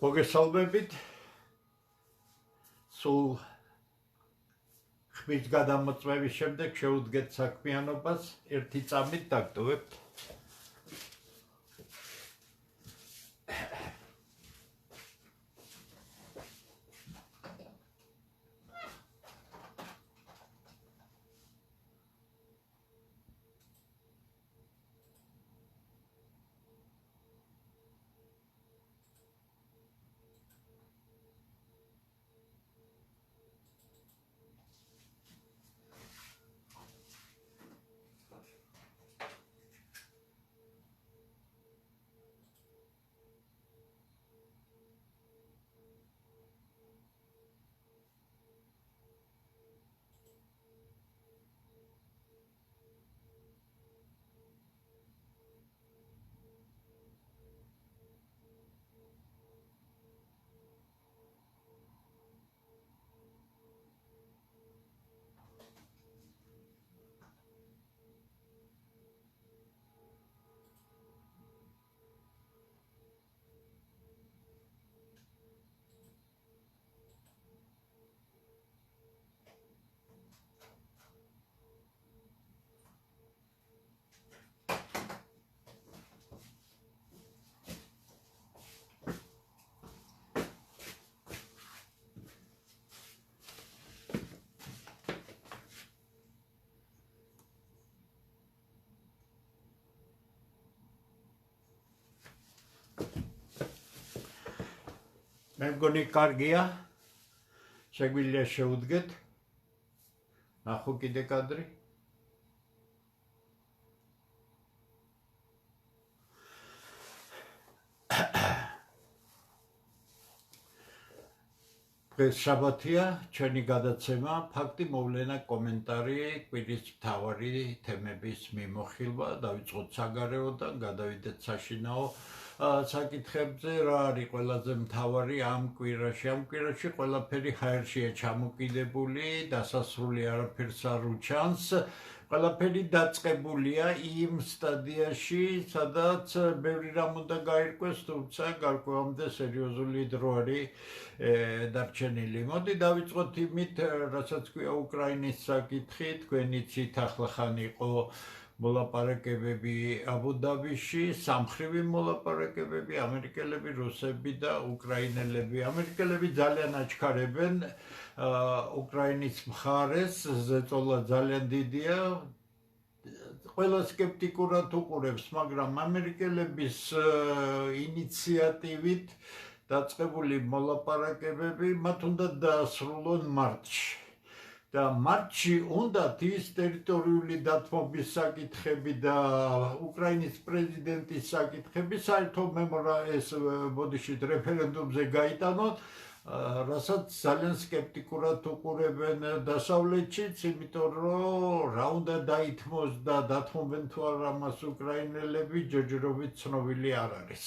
მოგესალმებით. სულ ხმის გადამოწმების შემდეგ შევუდგეთ საქმიანობას, ერთი წამით დაგტოვებთ. მე მგონი კარგია, შეგვიძლია შევუდგეთ. ნახო კიდე კადრი. დღეს შაბათია, ჩვენი გადაცემა, ფაქტი მოვლენა, კომენტარი, კვირის მთავარი თემების მიმოხილვა, დავიწყოთ საგარეოდან, გადავიდეთ საშინაო საკითხებზე, რა არის ყველაზე მთავარი ამ კვირაში. ამ კვირაში ყველაფერი ჰაერშია ჩამოკიდებული, დასასრული არაფერს არ უჩანს. ყველაფერი დაწყებულია იმ სტადიაში, სადაც ბევრი რამ უნდა გაირკვეს, თუმცა გარკვევამდე სერიოზული დრო არის დარჩენილი. მოდი დავიწყოთ იმით, რასაც ქვია უკრაინის საკითხი. თქვენ იცით, ახლახან იყო მოლაპარაკებები აბუ-დაბიში, სამხრივი მოლაპარაკებები, ამერიკელები, რუსები და უკრაინელები. ამერიკელები ძალიან აჩქარებენ უკრაინის მხარეს, ზეწოლა ძალიან დიდია. ყველა სკეპტიკურად უყურებს, მაგრამ ამერიკელების ინიციატივით დაწყებული მოლაპარაკებები მათ უნდა დაასრულონ მარტში. და მარტში უნდათ ის ტერიტორიული დათმობის საკითხები და უკრაინის პრეზიდენტის საკითხები საერთო ეს ბოდიშით რეფერენდუმზე გაიტანონ, რასაც ძალიან სკეპტიკურად უყურებენ დასავლეთშიც, იმიტომ რომ რა უნდა დაითმოს და დათმობენ თუ არა მას უკრაინელები, ჯერჯერობით ცნობილი არ არის.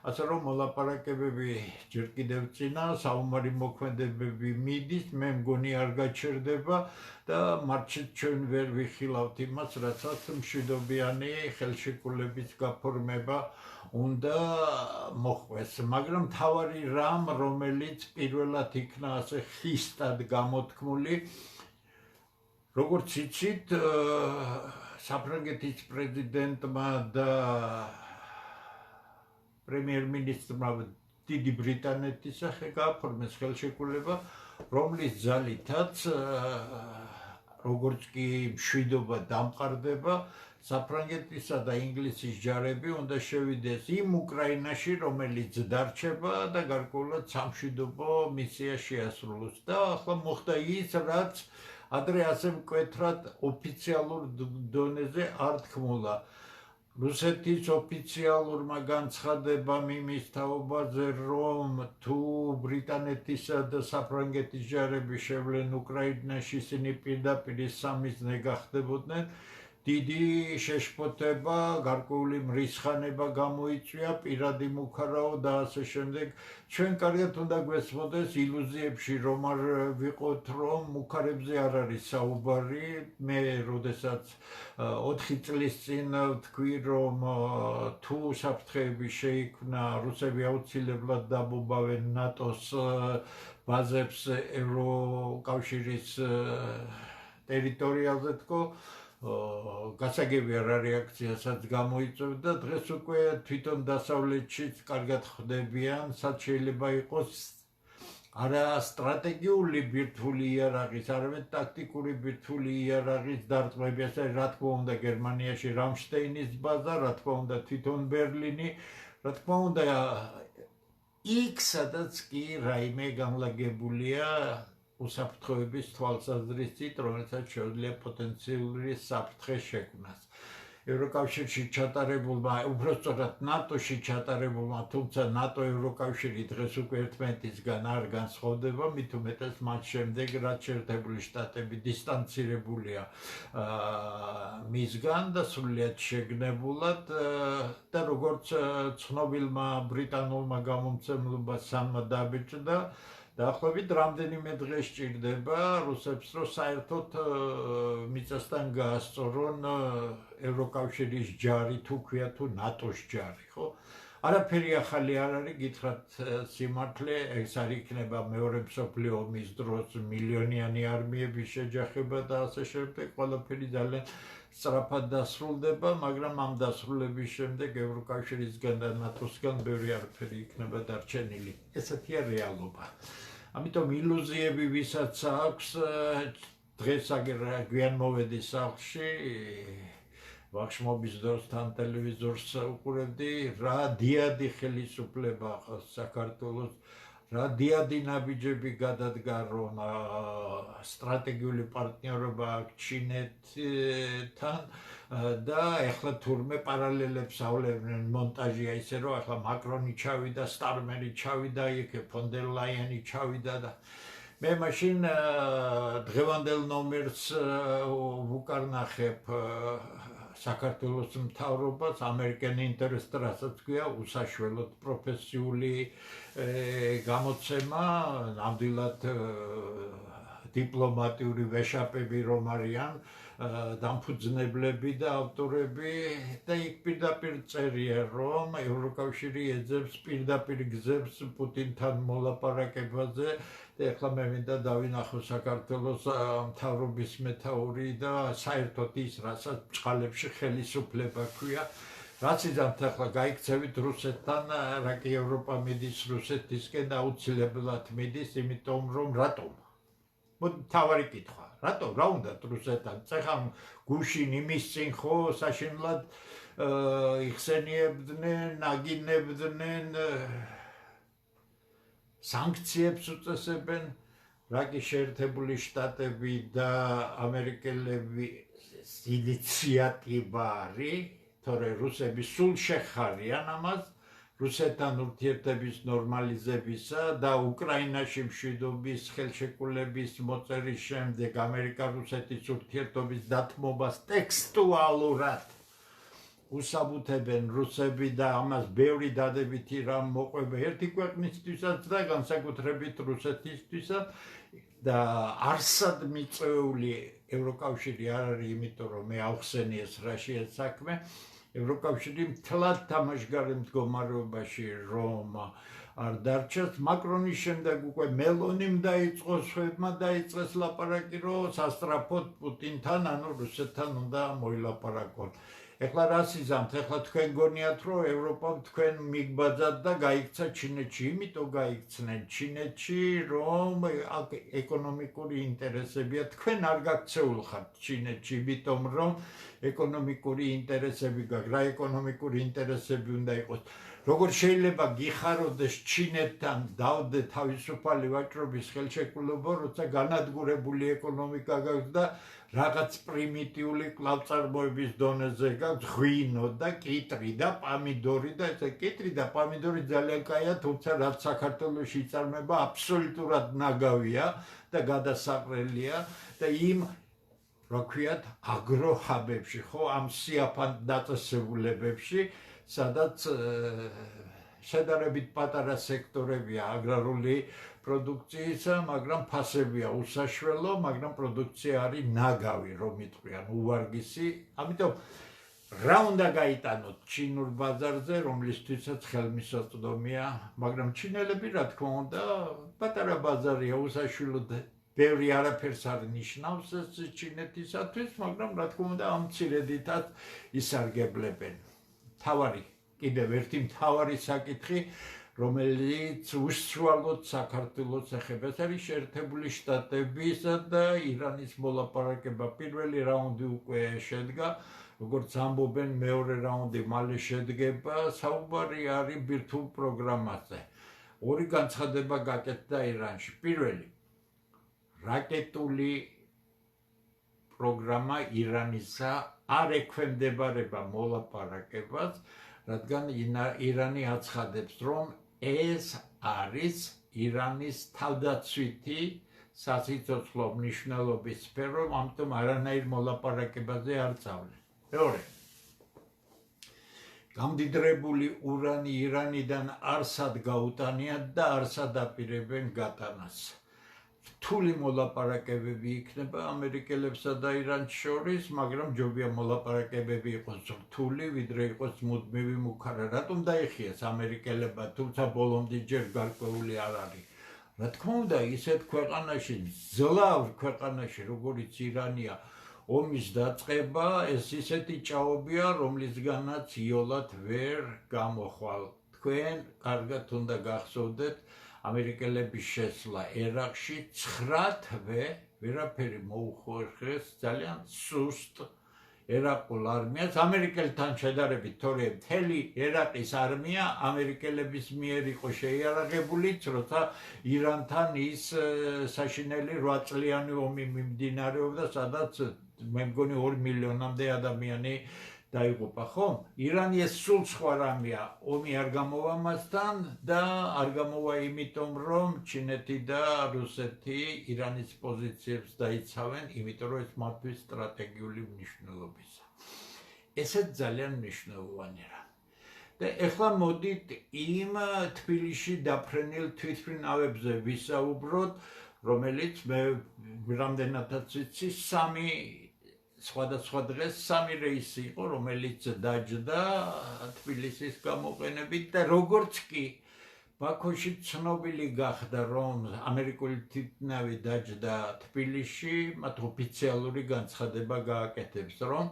ასე რომ მოლაპარაკებები ჯერ კიდევ წინა, საომარი მოქმედებები მიდის, მე მგონი არ გაჩერდება და მარტში ჩვენ ვერ ვიხილავთ იმას, რასაც მშვიდობიანი ხელშეკრულების გაფორმება უნდა მოხდეს. მაგრამ მთავარი რამ, რომელიც პირველად იქნა ასე ხისტად გამოთქმული, როგორც იცით, საფრანგეთის პრეზიდენტმა და პრემიერ-მინისტრმა დიდი ბრიტანეთის სახე გააფორმეს ხელშეკრულება, რომლის ძალითაც როგორც კი მშვიდობა დამყარდება, საფრანგეთისა და ინგლისის ჯარები უნდა შევიდეს იმ უკრაინაში, რომელიც დარჩება და გარკვეულად სამშვიდობო მისია შეასრულოს. და ახლა მოხდა ის, რაც ადრე ასე მკვეთრად ოფიციალურ დონეზე არ თქმულა. რუსეთის ოფიციალურმა განცხადებამ იმის თაობაზე, რომ თუ ბრიტანეთისა და საფრანგეთის ჯარები შევლენ უკრაინაში, ისინი პირდაპირ სამიზნე გახდებოდნენ, დიდი შეშფოთება, გარკვეული მრისხანება გამოიწვია, პირადი მუქარაო და ასე შემდეგ. ჩვენ კარგად უნდა გვესმოდეს ილუზიებში რომ არ ვიყოთ, რომ მუქარებზე არ არის საუბარი. მე როდესაც 4 წლის წინ ვთქვი, რომ თუ საფრთხეები შეიქმნა, რუსები აუცილებლად დაბობავენ ნატოს ბაზებს ევროკავშირის ტერიტორიაზე თქო, გასაგებია რა რეაქციასაც გამოიწვევდა. დღეს უკვე თვითონ დასავლეთშიც კარგად ხვდებიან, სად შეიძლება იყოს არა სტრატეგიული ბირთვული იარაღის, არამედ ტაქტიკური ბირთვული იარაღის დარტყმები. ასე რა თქმა უნდა გერმანიაში რამშტეინის ბაზა, რა თქმა უნდა თვითონ ბერლინი, რა თქმა უნდა იქ სადაც კი რაიმე განლაგებულია უსაფრთხოების თვალსაზრისით, რომელსაც შეუძლია პოტენციური საფრთხე შექმნას. ევროკავშირში ჩატარებულმა, უბრალოდ ნატოში ჩატარებულმა, თუმცა ნატო ევროკავშირი დღეს უკვე ერთმანეთისგან არ განსხვავდება, მით უმეტეს მათ შემდეგ, რაც შეერთებული შტატები დისტანცირებულია მისგან და სრულიად შეგნებულად და როგორც ცნობილმა ბრიტანულმა გამომცემლობამ დაბეჭდა, დაახლოებით რამდენიმე დღე სჭირდება რუსებს, რომ საერთოდ მიწასთან გაასწორონ ევროკავშირის ჯარი, თუ ქვია თუ ნატოს ჯარი, ხო? არაფერი ახალი არ არის, გითხრათ სიმართლე, ეს არ იქნება მეორე მსოფლიო ომის დროს მილიონიანი არმიების შეჯახება და ასე შემდეგ, ყველაფერი ძალიან სწრაფად დასრულდება, მაგრამ ამ დასრულების შემდეგ ევროკავშირისგან და ნატოსგან ბევრი არაფერი იქნება დარჩენილი. ესეთია რეალობა. ამიტომ ილუზიები ვისაც აქვს, დღეს გვიან მოვედი სახლში, ვახშმობის დროს თან ტელევიზორს უყურებდი, რა დიადი ხელისუფლება საქართველოს, რა დიადი ნაბიჯები გადადგა, რომ სტრატეგიული პარტნიორობა აქვს ჩინეთთან და ეხლა თურმე პარალელებს ავლევენ, მონტაჟია ისე, რომ ეხლა მაკრონი ჩავიდა, სტარმერი ჩავიდა, იქ ფონ დერ ლაიანი ჩავიდა და მე მაშინ დღევანდელ ნომერს ვუკარნახებ საქართველოს მთავრობას, ამერიკენ ინტერესს, რასაც ქვია, უსაშველოდ პროფესიული გამოცემა, ნამდვილად დიპლომატიური ვეშაპები რომ არიან, დამფუძნებლები და ავტორები და იქ პირდაპირ წერია, რომ ევროკავშირი ეძებს პირდაპირ გზებს პუტინთან მოლაპარაკებაზე და ეხლა მე მინდა დავინახო საქართველოს მთავრობის მეთაური და საერთოდ ის, რასაც ბჭყალებში ხელისუფლება ქვია, რაც იზამთ ახლა გაიქცევით რუსეთთან, რა კი ევროპა მიდის რუსეთისკენ და აუცილებლად მიდის, იმიტომ რომ რატომ? მთავარი კითხვა, რატომ? რა უნდათ რუსეთთან? წეხან გუშინ იმის წინ ხო საშინლად იხსენიებდნენ, აგინებდნენ, სანქციებს უწესებენ, რა კი შეერთებული შტატები და ამერიკელების ინიციატივა არის, თორე რუსები სულ შეხარიან ამას, რუსეთთან ურთიერთობის ნორმალიზებისა და უკრაინაში მშვიდობის ხელშეკრულების მოწერის შემდეგ ამერიკა-რუსეთის ურთიერთობის დათმობას ტექსტუალურად უსაბუთებენ რუსები და ამას ბევრი დადებითი რამ მოყვება ერთი ქვეყნისთვისაც და განსაკუთრებით რუსეთისთვისაც და არსად მიწვეული ევროკავშირი არ არის, იმიტომ რომ მე ავხსენი ეს რაშია საქმე. ევროკავშირი მთლად თამაშგარე მდგომარეობაში რომ არ დარჩეს, მაკრონის შემდეგ უკვე მელონიმ დაიწყო, შვედმა დაიწყეს ლაპარაკი, რომ სასწრაფოდ პუტინთან, ანუ რუსეთთან უნდა მოილაპარაკონ. ეხლა რას იზამთ? ეხლა თქვენ გონიათ, რომ ევროპამ თქვენ მიგბაძათ და გაიქცა ჩინეთში, იმიტომ გაიქცნენ ჩინეთში, რომ აქ ეკონომიკური ინტერესებია, თქვენ არ გაქცეულ ხართ ჩინეთში, იმიტომ რომ ეკონომიკური ინტერესები გაქვს, რა ეკონომიკური ინტერესები უნდა იყოს. როგორ შეიძლება გიხაროდეს ჩინეთთან დავდე თავისუფალი ვაჭრობის ხელშეკრულება, როცა განადგურებული ეკონომიკა გაქვს და რაღაც პრიმიტიული კვლავწარმოების დონეზე გაქვს ღვინო და კიტრი და პამიდორი და ეს კიტრი და პამიდორი ძალიან კაია, თუმცა რაც საქართველოში იწარმოება აბსოლუტურად ნაგავია და გადასაყრელია და იმ რა ქვიათ, აგროჰაბებში, ხო, ამ სიაფან დაწესებულებებში, სადაც შედარებით პატარა სექტორებია აგრარული პროდუქციისა, მაგრამ ფასებია უსაშველო, მაგრამ პროდუქცია არის ნაგავი, რომ იტყვიან, უვარგისი. ამიტომ რა უნდა გაიტანოთ ჩინურ ბაზარზე, რომლისთვისაც ხელმისაწვდომია, მაგრამ ჩინელები, რა თქმა უნდა, პატარა ბაზარია, უსაშვილო, ბევრი არაფერს არ ნიშნავს ეს ჩინეთისათვის, მაგრამ რა თქმა უნდა, ამ მცირედითაც ისარგებლებენ. კიდევ ერთი მთავარი საკითხი, რომელიც უშუალოდ საქართველოს ეხება, ეს არის შეერთებული შტატებისა და ირანის მოლაპარაკება. პირველი რაუნდი უკვე შედგა, როგორც ამბობენ, მეორე რაუნდი მალე შედგება. საუბარი არის ბირთვულ პროგრამაზე. ორი განცხადება გაკეთდა ირანში. პირველი, რაკეტული პროგრამა ირანისა არ ექვემდებარება მოლაპარაკებას, რადგან ირანი აცხადებს, რომ ეს არის ირანის თავდაცვითი სასიცოცხლო მნიშვნელობის სფერო, ამიტომ არანაირ მოლაპარაკებაზე არ წავლენ. მეორე, გამდიდრებული ურანი ირანიდან არსად გაუტანიათ და არსად აპირებენ გატანას. რთული მოლაპარაკებები იქნება ამერიკელებსა და ირანს შორის, მაგრამ ჯობია მოლაპარაკებები იყოს რთული, ვიდრე იყოს მუდმივი მუქარა. რატომ დაიხიეს ამერიკელებმა, თუმცა ბოლომდე ჯერ გარკვეული არ არის. რა თქმა უნდა, ისეთ ქვეყანაში, ძლავრ ქვეყანაში, როგორიც ირანია, ომის დაწყება, ეს ისეთი ჭაობია, რომლისგანაც იოლად ვერ გამოხვალ. თქვენ კარგად უნდა გახსოვდეთ, ამერიკელების შესვლა ერაყში 9 თვე ვერაფერი მოუხერხეს ძალიან სუსტ ერაყულ არმიას, ამერიკელთან შედარებით, თორე მთელი ერაყის არმია ამერიკელების მიერ იყო შეიარაღებული, როცა ირანთან ის საშინელი 8 წლიანი ომი მიმდინარეობდა, სადაც მე მგონი 2 მილიონამდე ადამიანი დაიღუპა, ხომ? ირანი ეს სულ სხვა რამეა, ომი არ გამოვა მასთან და არ გამოვა იმიტომ, რომ ჩინეთი და რუსეთი ირანის პოზიციებს დაიცავენ, იმიტომ რომ ეს მათთვის სტრატეგიული მნიშვნელობისა. ესეც ძალიან მნიშვნელოვანი რამ. და ეხლა მოდით იმ თბილისში დაფრენილ თვითმფრინავებზე ვისაუბროთ, რომელიც მე რამდენადაც ვიცი, 3 სხვადასხვა დღეს 3 რეისი იყო, რომელიც დაჯდა თბილისის გამოყენებით და როგორც კი ბაქოში ცნობილი გახდა, რომ ამერიკული თვითმფრინავი დაჯდა თბილისში, მათ ოფიციალური განცხადება გააკეთებს, რომ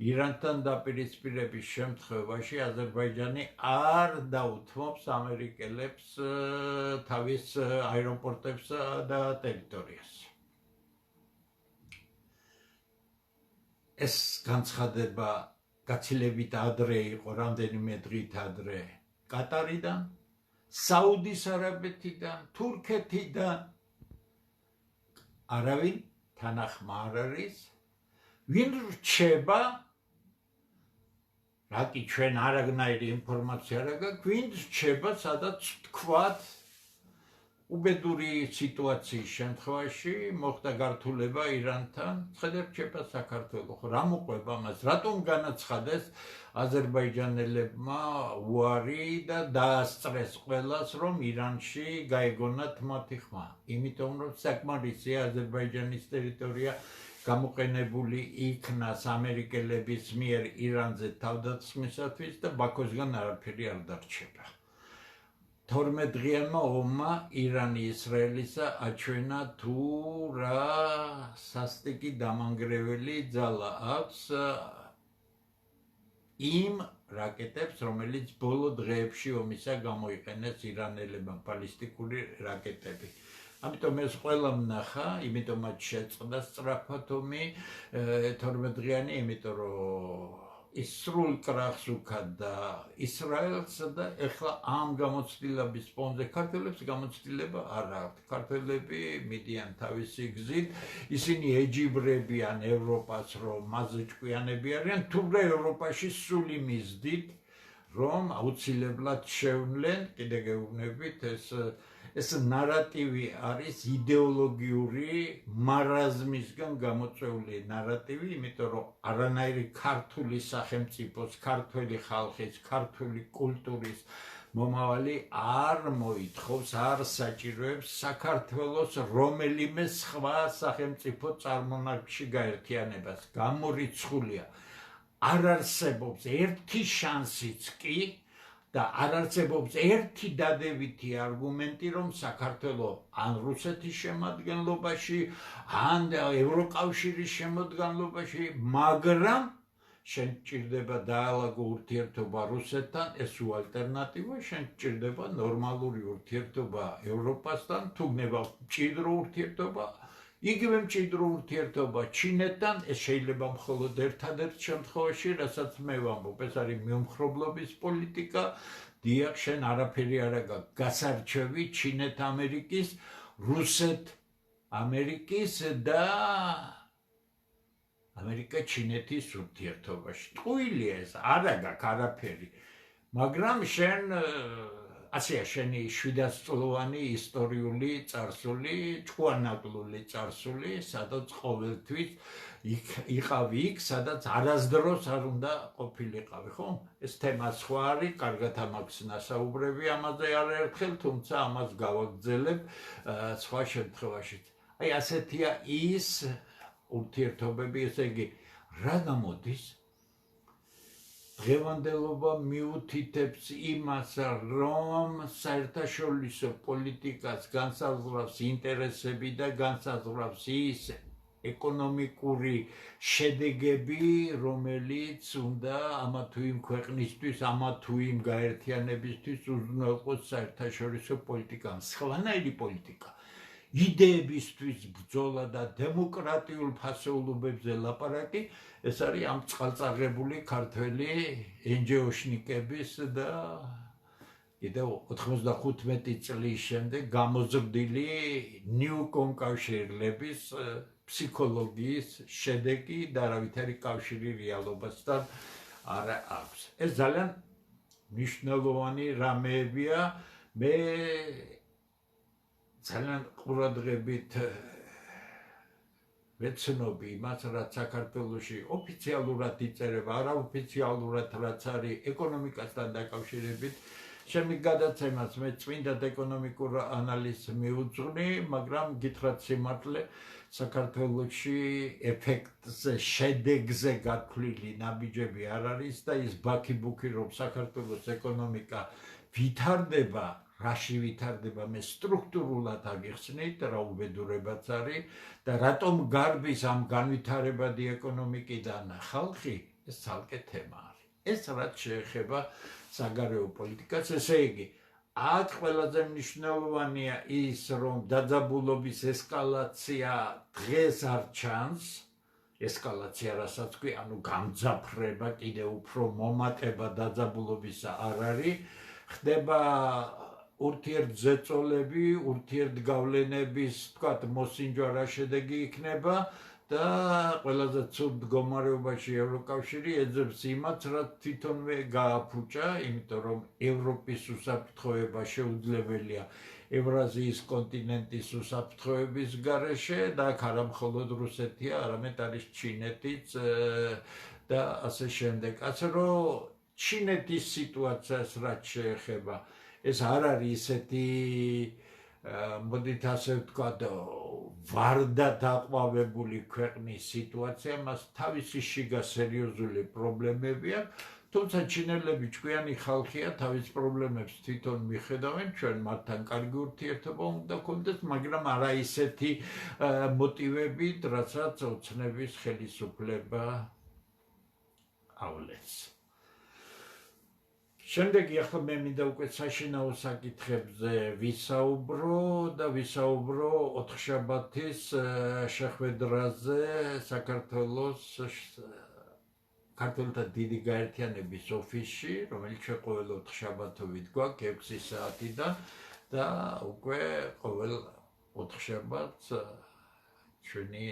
ირანთან დაპირისპირების შემთხვევაში აზერბაიჯანი არ დაუთმობს ამერიკელებს თავის აეროპორტებსა და ტერიტორიას. ეს განცხადება გაცილებით ადრე იყო, რამდენიმე დღით ადრე კატარიდან, საუდის არაბეთიდან, თურქეთიდან. არავინ თანახმა არ არის, ვინ რჩება, რაკი ჩვენ არანაირი ინფორმაცია არ გაქვს, ვინ რჩება, სადაც თქვათ, უბედური სიტუაციის შემთხვევაში მოხდა გართულება ირანთან, ხედავ რჩება საქართველო. რა მოყვება მას? რატომ განაცხადეს აზერბაიჯანელებმა უარი და დაასწრეს ყველას, რომ ირანში გაეგონათ მათი ხმა? იმიტომ რომ საკმარისია აზერბაიჯანის ტერიტორია გამოყენებული იქნას ამერიკელების მიერ ირანზე თავდასხმისათვის და ბაქოსგან არაფერი არ დარჩება. 12 დღიანმა ომმა ირანი ისრაელისა აჩვენა თუ რა სასტიკი დამანგრეველი ძალა აქვს იმ რაკეტებს, რომელიც ბოლო დღეებში ომისა გამოიყენეს ირანელებმა, ბალისტიკური რაკეტები. ამიტომ ეს ყველა ვნახა, იმიტომაც შეწყდა სწრაფად ომი 12 დღიანი, იმიტომ რომ ის სრულ კრახს უქადდა ისრაელს და ეხლა ამ გამოცდილების ფონზე ქართველებს გამოცდილება არ აქვთ. ქართველები მიდიან თავისი გზით, ისინი ეჯიბრებიან ევროპას, რომ მასზე ჭკვიანები არიან, თუმცა ევროპაში სული მისდით, რომ აუცილებლად შევნლენ, კიდე გეუბნებით, ეს ნარატივი არის იდეოლოგიური მარაზმისგან გამოწვეული ნარატივი, იმიტომ რომ არანაირი ქართული სახელმწიფოს, ქართული ხალხის, ქართული კულტურის მომავალი არ მოითხოვს, არ საჭიროებს საქართველოს რომელიმე სხვა სახელმწიფო წარმონაქმნში გაერთიანებას. გამორიცხულია. არ არსებობს ერთი შანსიც კი და არ არსებობს ერთი დადებითი არგუმენტი, რომ საქართველოს ან რუსეთის შემადგენლობაში, ან ევროკავშირის შემადგენლობაში, მაგრამ შენ ჭირდება დაალაგო ურთიერთობა რუსეთთან, ეს უალტერნატივა, შენ ჭირდება ნორმალური ურთიერთობა ევროპასთან, თუ გნება მჭიდრო ურთიერთობა, იგივე მჭიდრო ურთიერთობა ჩინეთთან, ეს შეიძლება მხოლოდ ერთადერთ შემთხვევაში, რასაც მე ვამბობ, ეს არის მიუმხრობლობის პოლიტიკა, დიახ, შენ არაფერი არ აქვს გასარჩევი ჩინეთ-ამერიკის, რუსეთ-ამერიკის და ამერიკა-ჩინეთის ურთიერთობაში. ტყუილია ეს, არ აქვს არაფერი, მაგრამ შენ ასეა შენი 700 წლოვანი ისტორიული წარსული, ჭკვიანაკლული წარსული, სადაც ყოველთვის იყავი იქ, სადაც არასდროს არ უნდა ყოფილიყავი, ხო? ეს თემა სხვა არის, კარგად ამაქვს ნასაუბრები ამაზე არაერთხელ, თუმცა ამას გავაგრძელებ სხვა შემთხვევაშიც. აი ასეთია ის ურთიერთობები, ესე იგი, რა გამოდის? დღევანდელობა მიუთითებს იმას, რომ საერთაშორისო პოლიტიკას განსაზღვრავს ინტერესები და განსაზღვრავს ის ეკონომიკური შედეგები, რომელიც უნდა ამა თუ იმ ქვეყნისთვის, ამა თუ იმ გაერთიანებისთვის უზრუნველყოს საერთაშორისო პოლიტიკამ. სხვანაირი პოლიტიკა. იდეებისთვის ბრძოლა და დემოკრატიულ ფასეულობებზე ლაპარაკი, ეს არის ამ წყალწარღებული ქართველი ენჯეოშნიკების და კიდევ 95 წლის შემდეგ გამოზრდილი ნიუკონკავშირლების ფსიქოლოგიის შედეგი და არავითარი კავშირი რეალობასთან არ აქვს. ეს ძალიან მნიშვნელოვანი რამეებია. მე ძალიან ყურადღებით ვეცნობი იმას, რაც საქართველოში ოფიციალურად იწერება, არაოფიციალურად რაც არის ეკონომიკასთან დაკავშირებით. ჩემი გადაცემას მე წმინდად ეკონომიკურ ანალიზს მიუძღვნი, მაგრამ გითხრათ სიმართლე, საქართველოში ეფექტზე, შედეგზე გათვლილი ნაბიჯები არ არის და ის ბაქი-ბუქი, რომ საქართველოს ეკონომიკა ვითარდება, რაში ვითარდება, მე სტრუქტურულად აგიხსნით, რა უბედურებაც არის და რატომ გარბის ამ განვითარებადი ეკონომიკიდან ხალხი, ეს ცალკე თემა არის. ეს რაც შეეხება საგარეო პოლიტიკას, ესე იგი, აქ ყველაზე მნიშვნელოვანია ის, რომ დაძაბულობის ესკალაცია დღეს არ ჩანს, ესკალაცია რასაც ქვი, ანუ გამძაფრება, კიდევ უფრო მომატება დაძაბულობისა არ არის, ხდება ურთიერთზეწოლები, ურთიერთგავლენების, თქვათ, მოსინჯვა შედეგი იქნება და ყველაზე ცუდ მდგომარეობაში ევროკავშირი ეძებს იმას, რაც თვითონვე გააფუჭა, იმიტომ რომ ევროპის უსაფრთხოება შეუძლებელია ევრაზიის კონტინენტის უსაფრთხოების გარეშე და აქ არა მხოლოდ რუსეთია, არამედ არის ჩინეთიც და ასე შემდეგ. ასე რომ ჩინეთის სიტუაციას რაც შეეხება, ეს არ არის ისეთი, მოდით ასე ვთქვათ, ვარდად აყვავებული ქვეყნის სიტუაცია, მას თავისი შიგა სერიოზული პრობლემები აქვს, თუმცა ჩინელები ჭკვიანი ხალხია, თავის პრობლემებს თვითონ მიხედავენ, ჩვენ მათთან კარგი ურთიერთობა უნდა გქონდეს, მაგრამ არა ისეთი მოტივებით, რასაც ოცნების ხელისუფლება ავლენს. შემდეგი ახლა მე მინდა უკვე საშინაო საკითხებზე ვისაუბრო და ვისაუბრო ოთხშაბათის შეხვედრაზე საქართველოს ქართველთა დიდი გაერთიანების ოფისში, რომელიც ყოველ ოთხშაბათობით გვაქვს 6 საათიდან და უკვე ყოველ ოთხშაბათს ჩვენი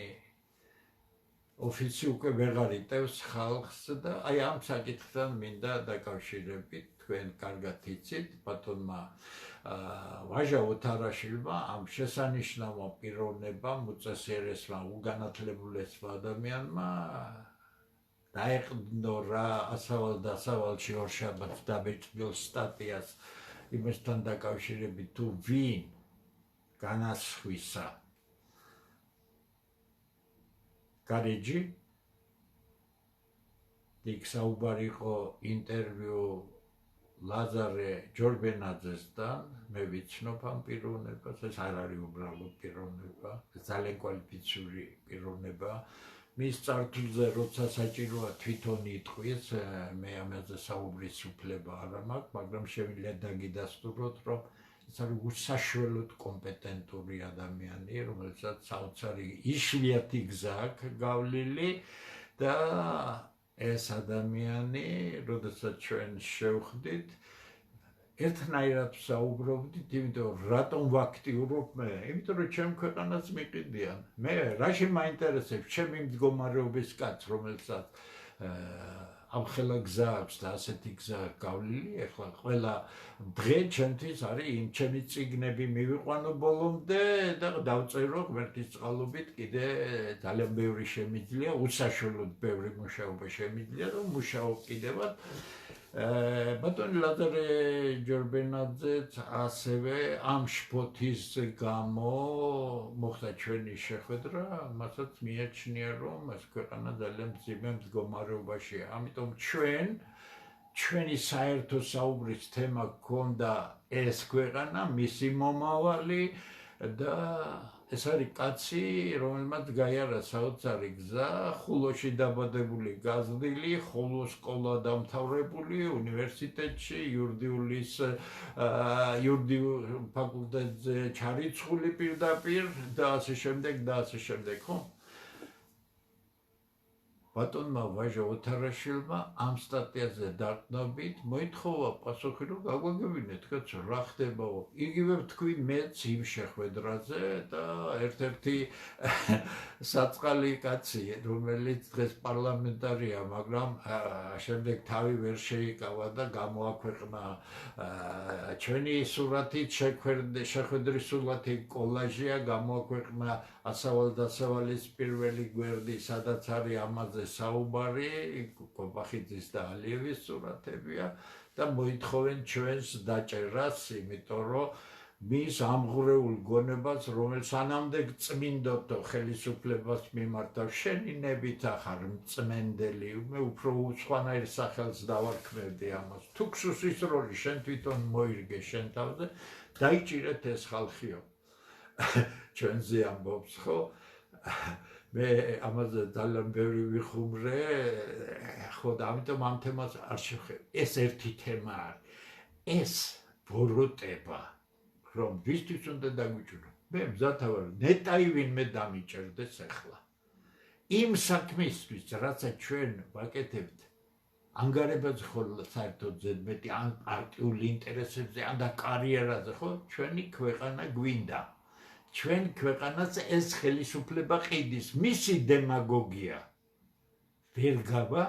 ოფისი უკვე ვეღარ იტევს ხალხს და აი ამ საკითხთან მინდა დაკავშირებით თქვენ კარგად იცით, ბატონმა ვაჟა ოთარაშვილმა ამ შესანიშნავ პიროვნებამ, უწესრიესმა, უგანათლებულესმა ადამიანმა დაეყნო რა ასავალ-დასავალში ორშაბათს დაბეჭდილ სტატიას იმასთან დაკავშირებით თუ ვინ განასხვისა გარეჯი იქ საუბარი იყო ინტერვიუ ლაზარე ჯორბენაძესთან, მე ვიცნობ ამ პიროვნებას, ეს არ არის უბრალოდ პიროვნება, ეს ძალიან კვალიფიციური პიროვნება. მის წარსულზე როცა საჭიროა თვითონ იტყვის, მე ამაზე საუბრის უფლება არ მაქვს, მაგრამ შემიძლია დაგიდასტუროთ, რომ ეს არის უსაშველოდ კომპეტენტური ადამიანი, რომელსაც საოცარი იშვიათი გზა აქვს გავლილი და ეს ადამიანი, როდესაც ჩვენ შევხვდით, ერთნაირად საუბრობდით, იმიტომ რატომ ვაქტიურობ მე? იმიტომ რომ ჩემ ქვეყანას მიყიდიან. მე რაში მაინტერესებს ჩემი მდგომარეობის კაც, რომელსაც ამხელა გზა აქვს და ასეთი გზა გავლილი, ეხლა ყველა დღე ჩემთვის არის იმ ჩემი წიგნები მივიყვანო ბოლომდე და დავწერო ღმერთის წყალობით კიდე ძალიან ბევრი შემიძლია, უსაშველოდ ბევრი მუშაობა შემიძლია, რომ მუშაობ კიდევაც. ბატონი ლაზარე ჯორბენაძეც ასევე ამ შფოთის გამო მოხდა ჩვენი შეხვედრა, მასაც მიაჩნია, რომ ეს ქვეყანა ძალიან მძიმე მდგომარეობაშია. ამიტომ ჩვენი საერთო საუბრის თემა გქონდა ეს ქვეყანა, მისი მომავალი და ეს არის კაცი, რომელმაც გაიარა საოცარი გზა, ხულოში დაბადებული გაზრდილი, ხოლო სკოლა დამთავრებული, უნივერსიტეტში, იურიდიულ ფაკულტეტზე ჩარიცხული პირდაპირ და ასე შემდეგ და ასე შემდეგ, ხო? ბატონმა ვაჟა ოთარაშვილმა ამ სტატიაზე დარწმუნებით მოითხოვა პასუხი, რომ გაგვაგებინეთ, კაცო, რა ხდებაო. იგივე ვთქვი მეც იმ შეხვედრაზე და ერთ-ერთი საწყალი კაცი, რომელიც დღეს პარლამენტარია, მაგრამ შემდეგ თავი ვერ შეიკავა და გამოაქვეყნა ჩვენი სურათით შეხვედრის სურათი კოლაჟია, გამოაქვეყნა ასავალ-დასავალის პირველი გვერდი, სადაც არის ამაზე საუბარი, კობახიძის და ალიევის სურათებია და მოითხოვენ ჩვენს დაჭერას, იმიტომ რომ მის ამღვრეულ გონებას, რომელიც ანამდე წმინდოთო ხელისუფლებას მიმართავ, შენინებით ახარ მწმენდელი, მე უფრო უცხოანაირ სახელს დავარქმევდი ამას. თუ ქსუსის როლი შენ თვითონ მოირგე შენ თავზე, დაიჭირეთ ეს ხალხიო. ჩვენზე ამბობს, ხო? მე ამაზე ძალიან ბევრი ვიხუმრე, ხო და ამიტომ ამ თემას არ შევხედე. ეს ერთი თემა არის. ეს ბოროტება, რომ ვისთვის უნდა დაგვიჭირო. მე მზათა ვარ, ნეტაი ვინმე დამიჭერდეს ახლა. იმ საქმისთვის, რასაც ჩვენ ვაკეთებთ, ანგარებაზე ხოლმე საერთოდ ზედმეტი ან პარტიული ინტერესებზე, ან და კარიერაზე, ხო? ჩვენი ქვეყანა გვინდა. ჩვენ ქვეყანას ეს ხელისუფლება ყიდის, მისი დემაგოგია ვერ გავა,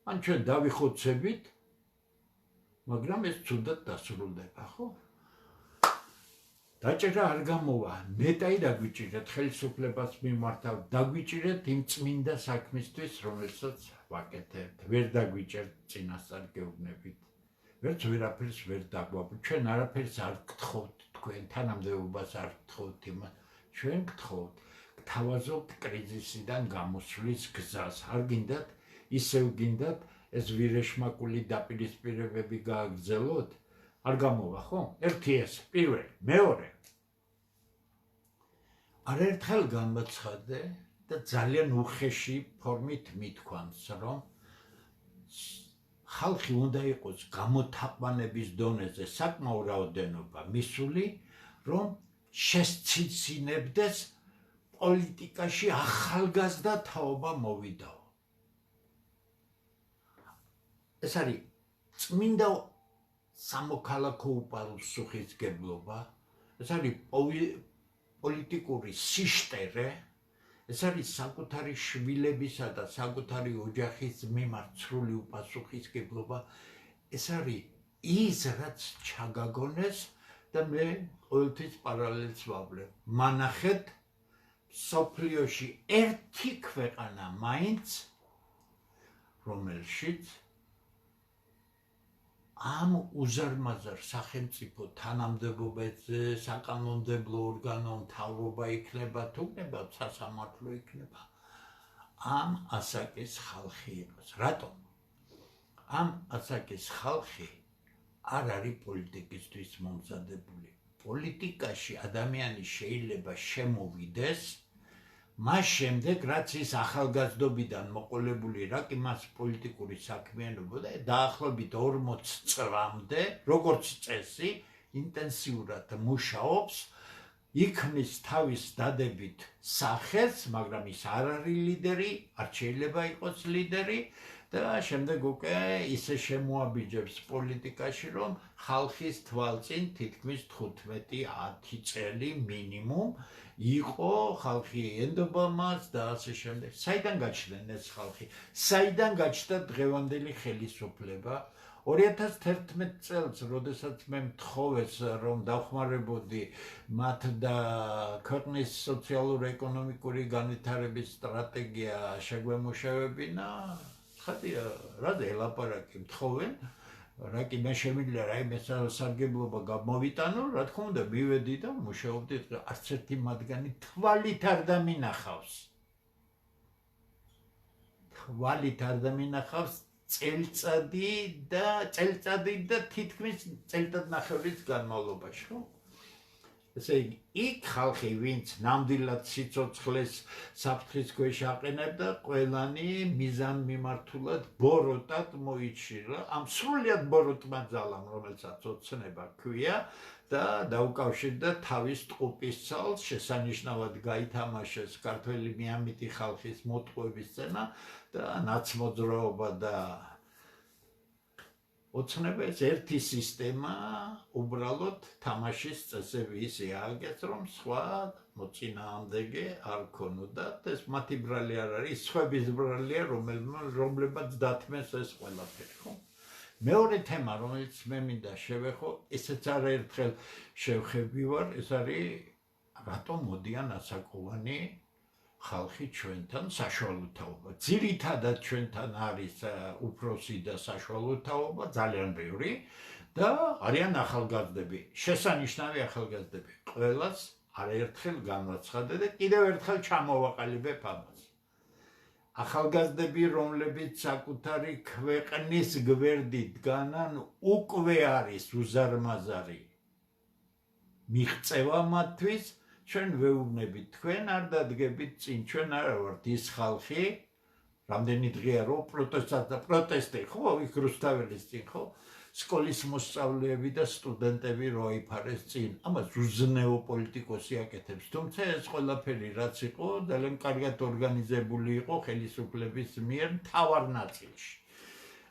ან ჩვენ დავიხოცებით, მაგრამ ეს ცუდად დასრულდება, ხო? დაჭერა არ გამოვა, ნეტაი დაგვიჭირეთ ხელისუფლებას მიმართავ, დაგვიჭირეთ იმ წმინდა საქმისთვის, რომელსაც ვაკეთებთ, ვერ დაგვიჭერთ წინასწარ გეუბნებით, ვერც ვერაფერს ვერ დაგვაბ, ჩვენ არაფერს არ გთხოვთ. თქვენ თანამდებობას არ გთხოვთ იმას, ჩვენ გთხოვთ გთავაზობთ კრიზისიდან გამოსვლის გზას. არ გინდათ, ისევ გინდათ ეს ვირეშმაკული დაპირისპირებები გააგრძელოთ? არ გამოვა, ხო? ერთი ეს, პირველი, მეორე. არაერთხელ გამაცხადე და ძალიან უხეში ფორმით მithქვამს, რომ ხალხი უნდა იყოს გამოთაყვანების დონეზე საკმაო რაოდენობა მისული, რომ შესცინებდეს პოლიტიკაში ახალგაზრდა თაობა მოვიდაო. ეს არის წმინდა სამოქალაქო უპასუხისმგებლობა, ეს არის პოლიტიკური სიშტერე, ეს არის საკუთარი შვილებისა და საკუთარი ოჯახის მიმართ სრული უპასუხისმგებლობა. ეს არის ის რაც ჩაგაგონეს და მე ყოველთვის პარალელს ვავლებ. მანახეთ სოფლიოში ერთი ქვეყანა მაინც რომელშიც ამ უზარმაზარ სახელმწიფო თანამდებობაზე საკანონმდებლო ორგანო მთავრობა იქნება თუ იქნება სასამართლო იქნება ამ ასაკის ხალხი იყოს. რატომ? ამ ასაკის ხალხი არ არის პოლიტიკისთვის მომზადებული. პოლიტიკაში ადამიანი შეიძლება შემოვიდეს მას შემდეგ რაც ის ახალგაზრდობიდან მოყოლებული რა კი მას პოლიტიკური საქმიანობა და დაახლოებით 40 წლამდე როგორც წესი ინტენსიურად მუშაობს იქნის თავის დადებით სახეს, მაგრამ ის არ არის ლიდერი, არ შეიძლება იყოს ლიდერი და შემდეგ უკვე ისე შემოაბიჯებს პოლიტიკაში, რომ ხალხის თვალწინ თითქმის 15-10 წელი მინიმუმ იყო ხალხი ენდობა მას და ასე შემდეგ. საიდან გაჩნდნენ ეს ხალხი? საიდან გაჩნდა დღევანდელი ხელისუფლება? 2011 წელს, როდესაც მე მთხოვეს, რომ დავხმარებოდი მათ და ქვეყნის სოციალურ-ეკონომიკური განვითარების სტრატეგია შეგვემუშავებინა, ხათია, რა ელაპარაკი მთხოვენ, რა კი მე შემიძლია რაიმე სარგებლობა გამოვიტანო, რა თქმა უნდა, მივედი და მუშაობდი, არც ერთი მათგანი თვალით არ დამინახავს. თვალით არ დამინახავს წელწადი და თითქმის წელიწადნახევრის განმავლობაში, ხო? ესე იგი, იქ ხალხი, ვინც ნამდვილად სიცოცხლეს საფრთხის ქვეშ აყენებდა, ყველანი მიზანმიმართულად ბოროტად მოიჭირა, ამ სრულიად ბოროტმა ძალამ, რომელსაც ოცნება ჰქვია და დაუკავშირდა თავის ტყუპის ცალს, შესანიშნავად გაითამაშეს ქართველი მიამიტი ხალხის მოტყუების სცენა და ნაცმოძრაობა და ოცნება ეს ერთი სისტემა უბრალოდ თამაშის წესები ისე ააგეს, რომ სხვა მოწინააღმდეგე არ ქონოდათ, ეს მათი ბრალი არ არის, სხვების ბრალია, რომლებმაც დათმეს ეს ყველაფერი, ხო? მეორე თემა, რომელიც მე მინდა შევეხო, ესეც არაერთხელ შევხები ვარ, ეს არის რატომ მოდიან ასაკოვანი ხალხი ჩვენთან საშუალო თაობა. ძირითადად ჩვენთან არის უფროსი და საშუალო თაობა, ძალიან ბევრი და არიან ახალგაზრდები, შესანიშნავი ახალგაზრდები. ყველას არაერთხელ განვაცხადე და კიდევ ერთხელ ჩამოვაყალიბებ ამას. ახალგაზრდები, რომლებიც საკუთარი ქვეყნის გვერდით დგანან, უკვე არის უზარმაზარი მიღწევა მათთვის. ჩვენ ვეუბნებით, თქვენ არ დადგებით წინ, ჩვენ არა ვართ ის ხალხი, რამდენი დღეა რომ პროტესტი, ხო, იქ რუსთაველის წინ, ხო, სკოლის მოსწავლეები და სტუდენტები რო აიფარეს წინ, ამას უზნეო პოლიტიკოსი აკეთებს, თუმცა ეს ყველაფერი რაც იყო, ძალიან კარგად ორგანიზებული იყო ხელისუფლების მიერ მთავარ ნაწილში.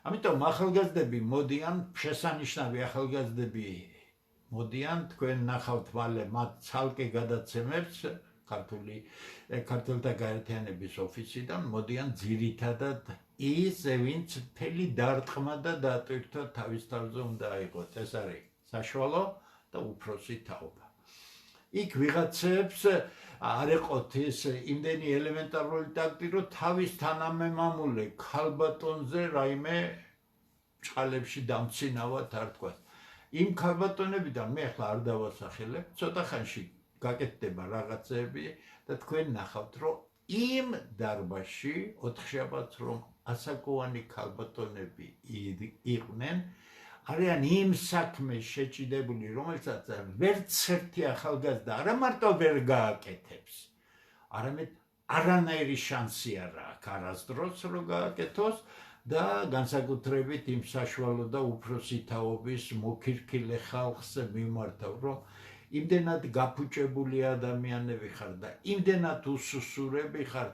ამიტომ ახალგაზრდები მოდიან, შესანიშნავი ახალგაზრდები მოდიან, თქვენ ნახავთ მალე მათ ცალკე გადაცემებს ქართველთა გაერთიანების ოფისიდან, მოდიან ძირითადად ის, ვინც მთელი დარტყმა და დატვირთვა თავის თავზე უნდა აიღოთ. ეს არის საშუალო და უფროსი თაობა. იქ ვიღაცებს არ ეყოთ ის იმდენი ელემენტარული ტაქტი, რომ თავის თანამემამულე ქალბატონზე რაიმე ჭყალებში დამცინავად არ თქვას. იმ ქალბატონებიდან მე ახლა არ დავასახელებ, ცოტა ხანში გაკეთდება რაღაცები და თქვენ ნახავთ, რომ იმ დარბაზში 4-შაბათს რომ ასაკოვანი ქალბატონები იყვნენ, არიან იმ საქმეს შეჭიდებული, რომელსაც ვერც ერთი ახალგაზრდა არა მარტო ვერ გააკეთებს, არამედ არანაირი შანსი არ აქვს არასდროს რომ გააკეთოს და განსაკუთრებით იმ საშუალო და უფროსი თაობის მოქირქილე ხალხს მიმართავ, რომ იმდენად გაფუჭებული ადამიანები ხარ და იმდენად უსუსურები ხარ,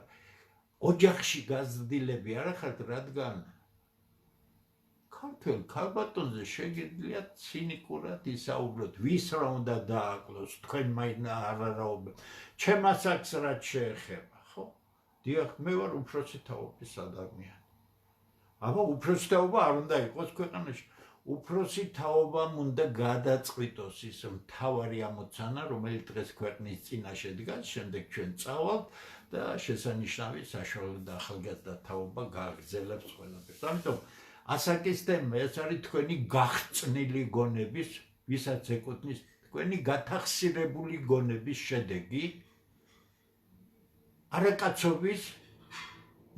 ოჯახში გაზრდილები არ ხართ, რადგან ქართველ ქალბატონზე შეგიძლიათ ცინიკურად ისაუბროთ, ვის რა უნდა დააკლოს, თქვენ მაინც არ არაობთ, ჩემ ასაკს რაც შეეხება, ხო? დიახ, მე ვარ უფროსი თაობის ადამიანი. აბა უფროსი თაობა არ უნდა იყოს ქვეყანაში. უფროსი თაობამ უნდა გადაწყვიტოს ის მთავარი ამოცანა, რომელიც დღეს ქვეყნის წინაშე დგას, შემდეგ ჩვენ წავალთ და შესანიშნავი საშუალო და ახალგაზრდა თაობა გააგრძელებს ყველაფერს. ამიტომ ასაკის თემა ეს არის თქვენი გახწნილი გონების, ვისაც ეკუთვნის თქვენი გათახსირებული გონების შედეგი, არაკაცობის,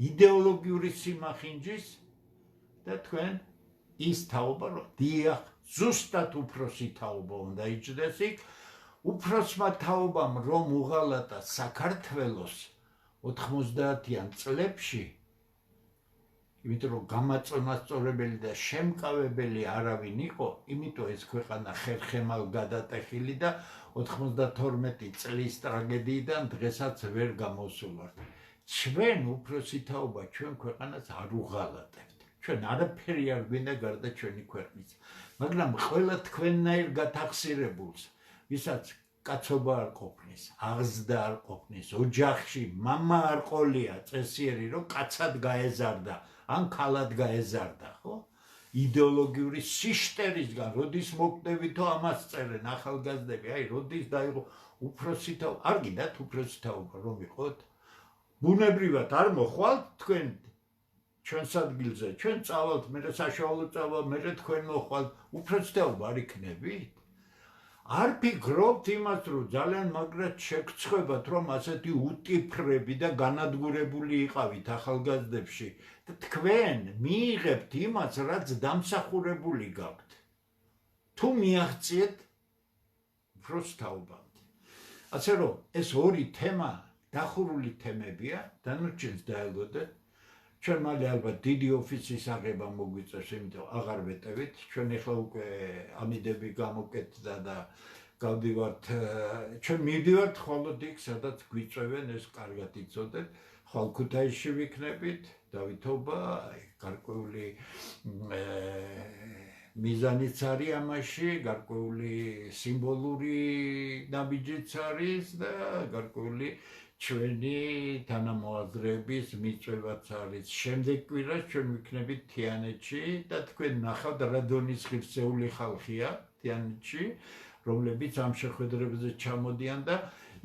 იდეოლოგიური სიმახინჯის და თქვენ ის თაობა, რომ დიახ, ზუსტად უფროსი თაობა უნდა იჯდეს იქ, უფროსმა თაობამ რომ უღალატა საქართველოს 90-იან წლებში, იმიტომ რომ გამაწონასწორებელი და შემკავებელი არავინ იყო, იმიტომ ეს ქვეყანა ხერხემალ გადატეხილი და 92 წლის ტრაგედიიდან დღესაც ვერ გამოსულვართ. ჩვენ უფროსი თაობა ჩვენ ქვეყანას არ უღალატებთ. ჩვენ არაფერი არ გვინდა გარდა ჩვენი ქვეყნის. მაგრამ ყველა თქვენნაირ გათახსირებულს, ვისაც კაცობა არ ყოფნის, აღზრდა არ ყოფნის, ოჯახში მამა არ ყოლია წესიერი, რომ კაცად გაეზარდა, ან ქალად გაეზარდა, ხო? იდეოლოგიური სიშტერისგან, როდის მოკდებითო ამას წერენ ახალგაზრდები, აი, როდის დაიღო უფროსი თაობა, არ გინდათ უფროსი თაობა რომ იყოთ? ბუნებრივად არ მოხვალთ თქვენ ჩვენს ადგილზე, ჩვენ წავალთ, მე საშუალო წავალ, მე თქვენ მოხვალთ, უფროსი თაობა არ იქნებით? არ ფიქრობთ იმას, რომ ძალიან მაგრად შეგწხვებათ, რომ ასეთი უტიფრები და განადგურებული იყავით ახალგაზრდებში და თქვენ მიიღებთ იმას, რაც დამსახურებული გაქვთ. თუ მიაღწიეთ უფროს თაობამდე. ასე რომ ეს ორი თემა დახურული თემებია, დანარჩენს დაელოდეთ. ჩვენ მალე ალბათ დიდი ოფისის აღება მოგვიწევს, იმიტომ აღარ ვეტევით. ჩვენ ახლა უკვე ამიდები გამოკეთდა და გავდივართ, ჩვენ მივდივართ მხოლოდ იქ, სადაც გვიწევენ, ეს კარგად იცოდეთ. ხვალ ქუთაისში ვიქნებით, დავითობა, გარკვეული მიზანიც არის ამაში, გარკვეული სიმბოლური ნაბიჯიც არის და გარკვეული ჩვენი თანამოაზრეების მიწვევაც არის. შემდეგ კვირას ჩვენ ვიქნებით თიანეთში და თქვენ ნახავთ რა დონის ღირსეული ხალხია თიანეთში, რომლებიც ამ შეხვედრებზე ჩამოდიან და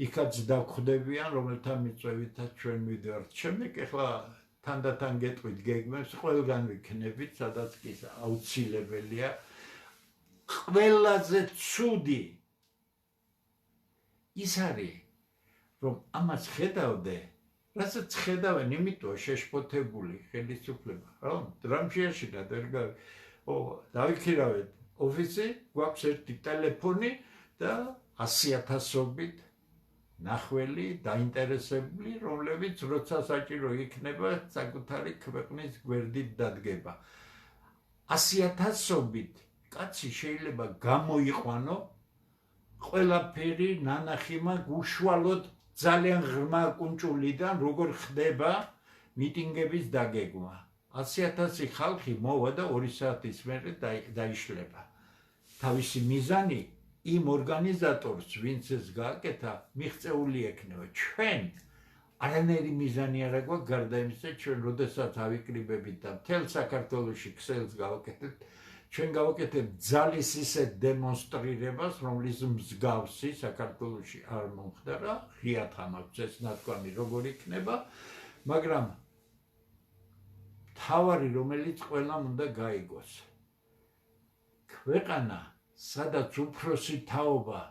იქაც დაგვხვდებიან, რომელთა მიწვევითაც ჩვენ მივდივართ. შემდეგ ახლა თანდათან გეტყვით გეგმებს, ყველგან ვიქნებით, სადაც კი აუცილებელია. ყველაზე ცუდი ის არის, რომ ამას ხედავდე, რასაც ხედავენ, იმიტომ შეშფოთებული ხელისუფლება, რა? დრამშიაშინად ვერ გავი. დავიქირავეთ ოფისი, გვაქვს ერთი ტელეფონი და 100,000-ობით ნახველი, დაინტერესებული, რომლებიც როცა საჭირო იქნება, საკუთარი ქვეყნის გვერდით დადგება. 100,000-ობით კაცი შეიძლება გამოიყვანო ყველაფერი ნანახი მაქვს უშუალოდ ძალიან ღრმა კუნჭულიდან, როგორ ხდება მიტინგების დაგეგმა. 100,000 ხალხი მოვა და 2 საათის მერე დაიშლება. თავისი მიზანი იმ ორგანიზატორს, ვინც ეს გააკეთა, მიღწეული ექნება. ჩვენ არანაირი მიზანი არ აქვს გარდა იმისა, ჩვენ როდესაც ავიკრიბებით და მთელ საქართველოში ქსელს გავაკეთებთ, ჩვენ გავაკეთებთ ძალის ისეთ დემონსტრირებას, რომლის მსგავსი საქართველოში არ მომხდარა, ღიად ამაქვს ეს ნათქვამი როგორ იქნება, მაგრამ თავარი, რომელიც ყველამ უნდა გაიგოს. ქვეყანა, სადაც უფროსი თაობა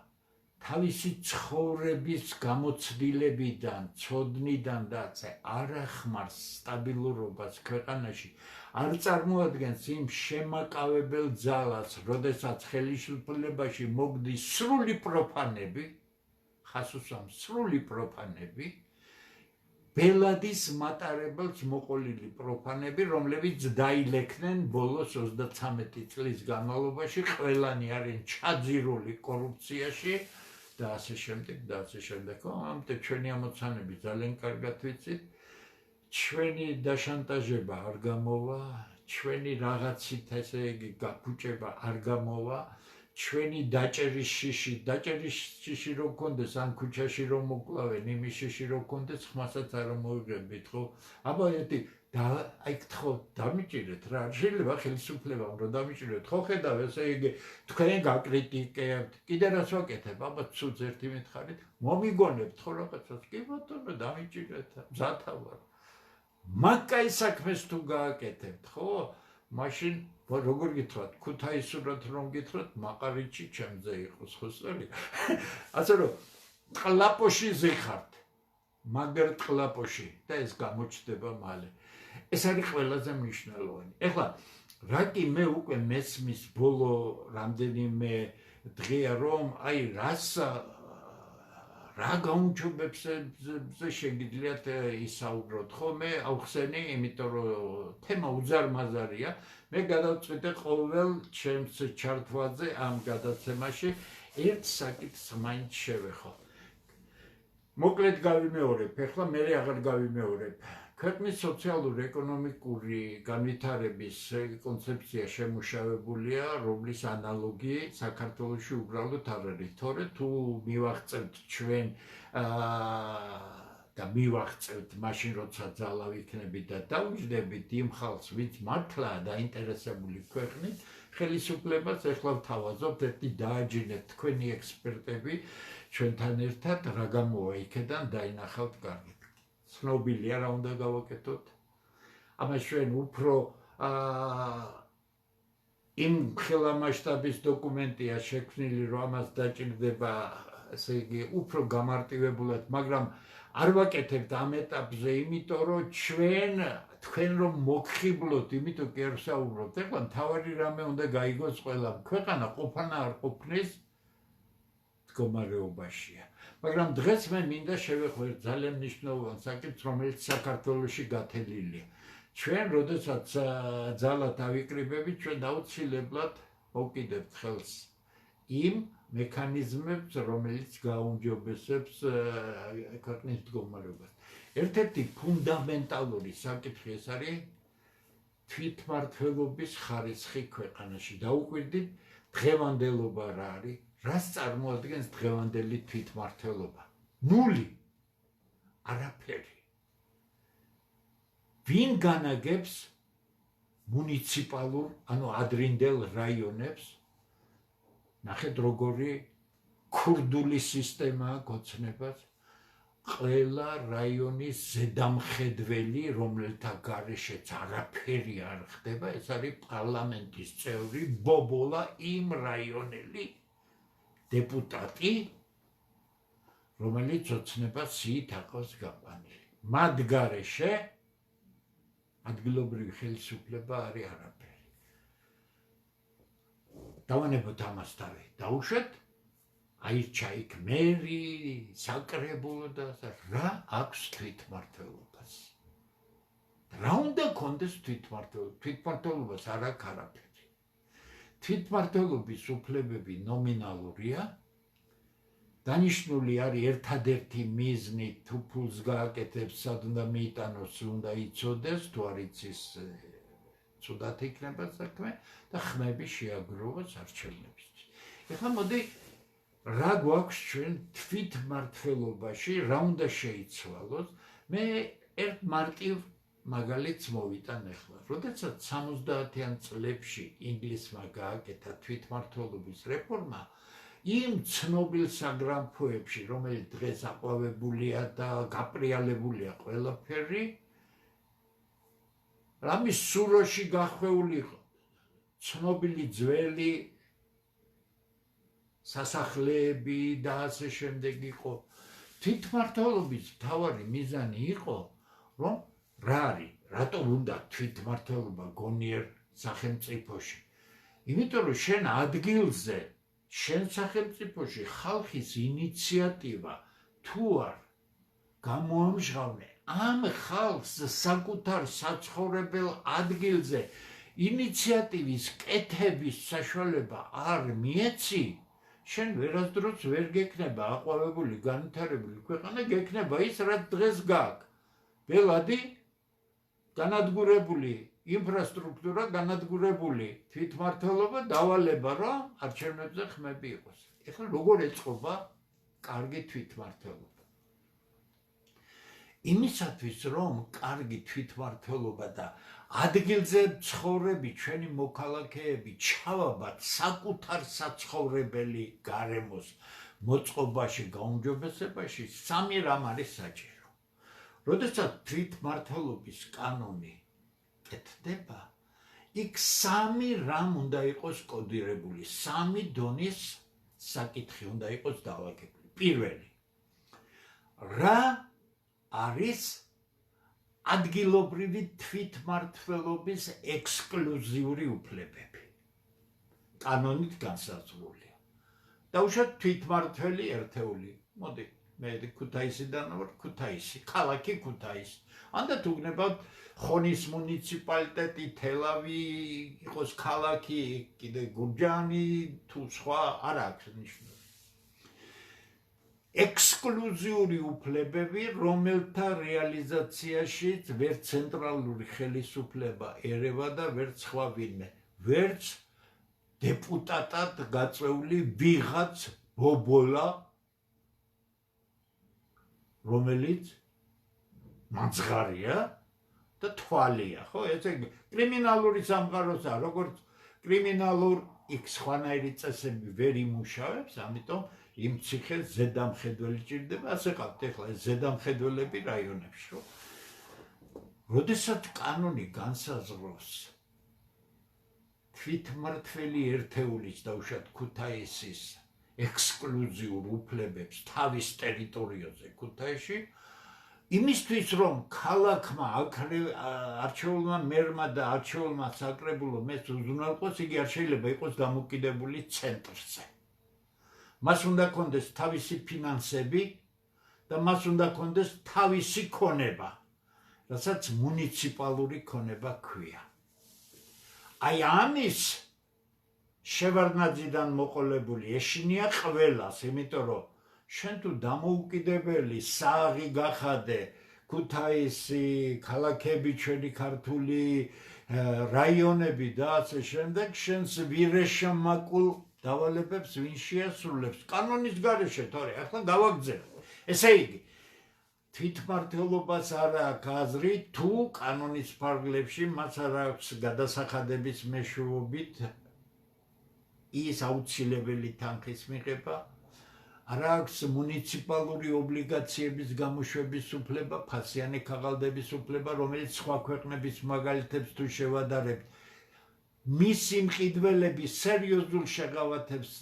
თავისი ცხოვრების გამოცდილებიდან, ცოდნიდან და არ ახმარს სტაბილურობას ქვეყანაში, არ წარმოადგენს იმ შემაკავებელ ძალას, როდესაც ხელისუფლებაში მოგდის სრული პროფანები, ხას უსვამს სრული პროფანები, ბელადის მატარებელს მოყოლილი პროფანები, რომლებიც დაილექნენ ბოლოს 33 წლის განმავლობაში, ყველანი არიან ჩაძირული კორუფციაში და ასე შემდეგ და ასე შემდეგ. ამიტომ ჩვენი ამოცანები ძალიან კარგად ვიცით. ჩვენი დაშანტაჟება არ გამოვა, ჩვენი რაღაცით ესე იგი გაფუჭება არ გამოვა, ჩვენი დაჭერის შიში რო გქონდეს ან ქუჩაში რომ მოკლავენ იმის შიში რო გქონდეს ხმასაც არ მოიგებთ ხო აბა ერთი და აი გთხოვ დამიჭირეთ რა შეიძლება ხელისუფლებამ რომ დამიჭირეთ ხო ხედავ ესე იგი თქვენ გაკრიტიკებთ კიდე რაც ვაკეთებ აბა ცუდს ერთი მითხარით მომიგონებთ ხო რაღაცას კი ბატონო დამიჭირეთ მზათა ვარ მაგაი საქმეს თუ გააკეთებთ ხო მაშინ როგორ გითხრათ ქუთაისურად რომ გითხრათ მაყარიჩი ჩემზე იყოს ხო სწორი ასე რომ ტყლაპოში ზიხართ მაგერ ტყლაპოში და ეს გამოჩნდება მალე ეს არის ყველაზე მნიშვნელოვანი ეხლა რა კი მე უკვე მესმის ბოლო რამდენიმე დღეა რომ აი რა გაუმჯობებსებზე შეგიძლიათ ისაუბროთ ხო მე ავხსენი იმიტომ რომ თემა უზარმაზარია მე გადავწყვიტე ყოველ ჩემს ჩართვაზე ამ გადაცემაში ერთ საკითხს მაინც შევეხო მოკლედ გავიმეორებ ეხლა მე აღარ გავიმეორებ ქვეყნის სოციალურ-ეკონომიკური განვითარების კონცეფცია შემუშავებულია, რომლის ანალოგი საქართველოში უბრალოდ არ არის. თორე თუ მივახცევთ ჩვენ და მივახცევთ მაშინ როცა ძალა ვიქნებით და დავიждებით იმ ხალხს, ვინც მართლა დაინტერესებული ქვეყნით, ხელისუფლებას ეხლა ვთავაზობთ, ერთი დააჯინეთ თქვენი ექსპერტები ჩვენთან ერთად, რა გამოვა იქიდან დაინახავთ კარგით. ცნობილია რა უნდა გავაკეთოთ. ამას ჩვენ უფრო იმ ხელამასშტაბის დოკუმენტია შექმნილი, რომ ამას დაჭირდება, ესე იგი, უფრო გამარტივებულად, მაგრამ არ ვაკეთებთ ამ ეტაპზე, იმიტომ რომ თქვენ რომ მოგხიბლოთ, იმიტომ კი არ ვსაუბრობთ. ეხლა მთავარი რამე უნდა გაიგოს ყველამ. ქვეყანა ყოფნა არ ყოფნის მდგომარეობაშია. მაგრამ დღეს მე მინდა შევეხო ძალიან მნიშვნელოვან საკითხს, რომელიც საქართველოში გათელილია. ჩვენ, როდესაც ძალა დავიკრიბებით, ჩვენ აუცილებლად მოვკიდებთ ხელს იმ მექანიზმებს, რომელიც გაუმჯობესებს ქვეყნის მდგომარეობას. ერთ-ერთი ფუნდამენტალური საკითხი ეს არის თვითმმართველობის ხარისხი ქვეყანაში. დაუკვირდით, დღევანდელობა რა არის? რას წარმოადგენს დღევანდელი თვითმმართველობა? ნული. არაფერი. ვინ განაგებს მუნიციპალურ, ანუ ადრინდელ რაიონებს? ნახეთ როგორი ქურდული სისტემაა გოცნებას. ყველა რაიონის ზედამხედველი, რომელთა გარეშეც არაფერი არ ხდება, ეს არის პარლამენტის წევრი, ბობოლა იმ რაიონელი დეპუტატი, რომელიც ოცნებას სიით აყავს გაყვანილი. მათ გარეშე ადგილობრივი ხელისუფლება არის არაფერი. დავანებოთ ამას თავი. დაუშვეთ, აირჩა იქ მერი, საკრებულო და რა აქვს თვითმმართველობას. რა უნდა გქონდეს თვითმმართველობა? თვითმმართველობას არ აქვს არაფერი. თვითმმართველობის უფლებები ნომინალურია. დანიშნული არის ერთადერთი მიზნი, თუ ფულს გააკეთებს, სად უნდა მიიტანოს, უნდა იცოდეს, თუ არ იცის, ცუდად იქნება საქმე და ხმები შეაგროვოს არჩევნებისთვის. ეხლა მოდი რა გვაქვს ჩვენ თვითმმართველობაში, რა უნდა შეიცვალოს? მე ერთ მარტივ მაგალითს მოვიტან ახლა. როდესაც 70-იან წლებში ინგლისმა გააკეთა თვითმმართველობის რეფორმა, იმ ცნობილ საგრამფოებში, რომელიც დღეს აყვავებულია და გაპრიალებულია ყველაფერი, რამის სუროში გახვეული იყო ცნობილი ძველი სასახლეები და ასე შემდეგ იყო. თვითმმართველობის მთავარი მიზანი იყო, რომ რა არის, რატო უნდა თვითმმართველობა გონიერ სახელმწიფოში? იმიტომ რომ შენ ადგილზე, შენ სახელმწიფოში ხალხის ინიციატივა თუ არ გამოამჟღავნე ამ ხალხს საკუთარ საცხოვრებელ ადგილზე ინიციატივის კეთების საშუალება არ მიეცი, შენ ვერასდროს ვერ გექნება აყვავებული, განვითარებული ქვეყანა, გექნება ის, რაც დღეს გაქვს. ბელადი, განადგურებული ინფრასტრუქტურა განადგურებული, თვითმმართველობა დავალება, რომ არჩევნებზე ხმები იყოს. ეხლა როგორ ეწყობა კარგი თვითმმართველობა? იმისათვის, რომ კარგი თვითმმართველობა და ადგილზე ცხოვრები ჩვენი მოქალაქეები ჩავაბათ საკუთარ საცხოვრებელი გარემოს მოწყობაში, გაუმჯობესებაში, სამი რამ არის საჭირო. როდესაც თვითმმართველობის კანონი კეთდება, იქ სამი რამ უნდა იყოს კოდირებული, სამი დონის საკითხი უნდა იყოს დავაგებული. პირველი, რა არის ადგილობრივი თვითმმართველობის ექსკლუზიური უფლებები? კანონით განსაზღვრულია. დაუშვათ თვითმმართველი ერთეული. მოდი, მე ქუთაისიდან ვარ, ქუთაისი, ქალაქი ქუთაისი. ანდათ უგნებავთ ხონის მუნიციპალიტეტი, თელავი იყოს ქალაქი, კიდე გურჯაანი თუ სხვა არ აქვს ნიშნულობა. ექსკლუზიური უფლებები, რომელთა რეალიზაციაშიც ვერც ცენტრალური ხელისუფლება ერევა და ვერც სხვა ვინმე, ვერც დეპუტატად გაწეული ვიღაც ბობოლა, რომელიც მაძღარია და თვალია, ხო? ესე კრიმინალური სამყაროსაა, როგორც კრიმინალურ იქ სხვანაირი წესები ვერ იმუშავებს, ამიტომ იმ ციხეს ზედამხედველი ჭირდება, ასე ყავთ ეხლა ეს ზედამხედველები რაიონებში, ხო? როდესაც კანონი განსაზღვრავს თვითმმართველი ერთეულის დაუშვათ ქუთაისის ექსკლუზიურ უფლებებს თავის ტერიტორიაზე ქუთაისში, იმისთვის რომ ქალაქმა არჩეულმა მერმა და არჩეულმა საკრებულო მეც უზრუნველყოს, იგი არ შეიძლება იყოს დამოკიდებული ცენტრზე. მას უნდა კონდეს თავისი ფინანსები და მას უნდა კონდეს თავისი ქონება, რასაც მუნიციპალური ქონება ქვია. აი ამის შევარდნაძიდან მოყოლებული ეშინია ყველას, იმიტომ რომ შენ თუ დამოუკიდებელი საღი გახადე, ქუთაისი, ქალაქები ჩვენი ქართული რაიონები და ასე შემდეგ, შენს ვირეშმაკულ დავალებებს ვინ შეასრულებს კანონის გარეშე, თორე ახლა გავაგზავნე. ესე იგი, თვითმმართველობას არ აქვს აზრი, თუ კანონის ფარგლებში მას არ აქვს გადასახადების მეშვეობით ის აუცილებელი თანხის მიღება, არ აქვს მუნიციპალური ობლიგაციების გამოშვების უფლება, ფასიანი ქაღალდების უფლება, რომელიც სხვა ქვეყნების მაგალითებს თუ შევადარებთ, მისი მყიდველები სერიოზულ შეღავათებს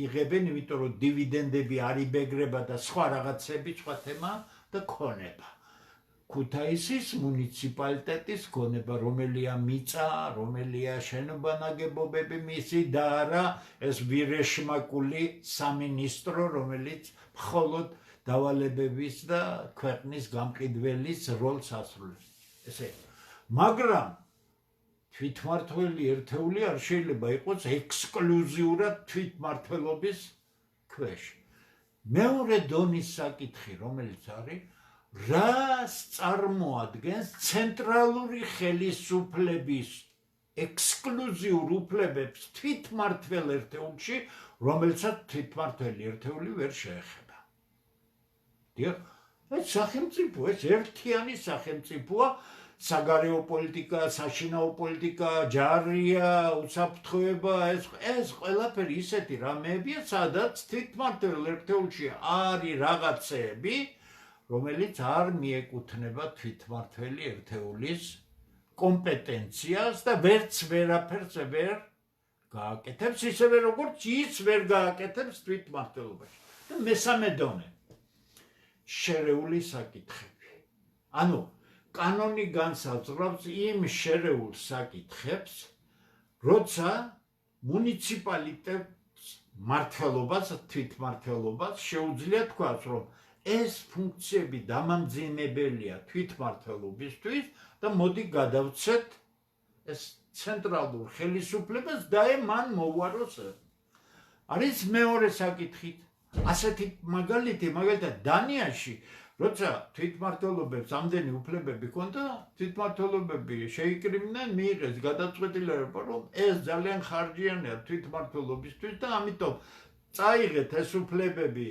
იღებენ, იმიტომ რომ დივიდენდები არ იბეგრება და სხვა რაღაცები, სხვა თემა და ქონება. ქუთაისის მუნიციპალიტეტის ქონება, რომელია მიწა, რომელია შენობა ნაგებობები მისი და არა ეს ვირეშმაკული სამინისტრო, რომელიც მხოლოდ დავალებების და ქვეყნის გამყიდველის როლს ასრულებს. ესე, მაგრამ თვითმმართველი ერთეული არ შეიძლება იყოს ექსკლუზიურად თვითმმართველობის ქვეშ. მეორე დონის საკითხი, რომელიც არის, რას წარმოადგენს ცენტრალური ხელისუფლების ექსკლუზიურ უფლებებს თვითმმართველ ერთეულში, რომელსაც თვითმმართველი ერთეული ვერ შეეხება. დიახ, ეს სახელმწიფო, ეს ერთიანი სახელმწიფოა, საგარეო პოლიტიკა, საშინაო პოლიტიკა, ჯარია, უსაფრთხოება, ეს ყველაფერი ისეთი რამეებია, სადაც თვითმმართველ ერთეულში არის რაღაცეები, რომელიც არ მიეკუთვნება თვითმმართველი ერთეულის კომპეტენციას და ვერც ვერაფერს ვერ გააკეთებს, ისევე როგორც ის ვერ გააკეთებს თვითმმართველობაში. და მესამე დონე, შერეული საკითხები. ანუ კანონი განსაზღვრავს იმ შერეულ საკითხებს, როცა მუნიციპალიტეტს მმართველობას, თვითმმართველობას შეუძლია თქვას, რომ ეს ფუნქციები დამამძიმებელია თვითმმართველობისთვის და მოდი გადავცეთ ეს ცენტრალურ ხელისუფლებას და მან მოვუაროს. არის მეორე საკითხი. ასეთი მაგალითად დანიაში როცა თვითმმართველობებს ამდენი უფლებები ჰქონდა, თვითმმართველობები შეიკრიბნენ, მიიღეს გადაწყვეტილება, რომ ეს ძალიან ხარჯიანია თვითმმართველობისთვის და ამიტომ წაიღეთ ეს უფლებები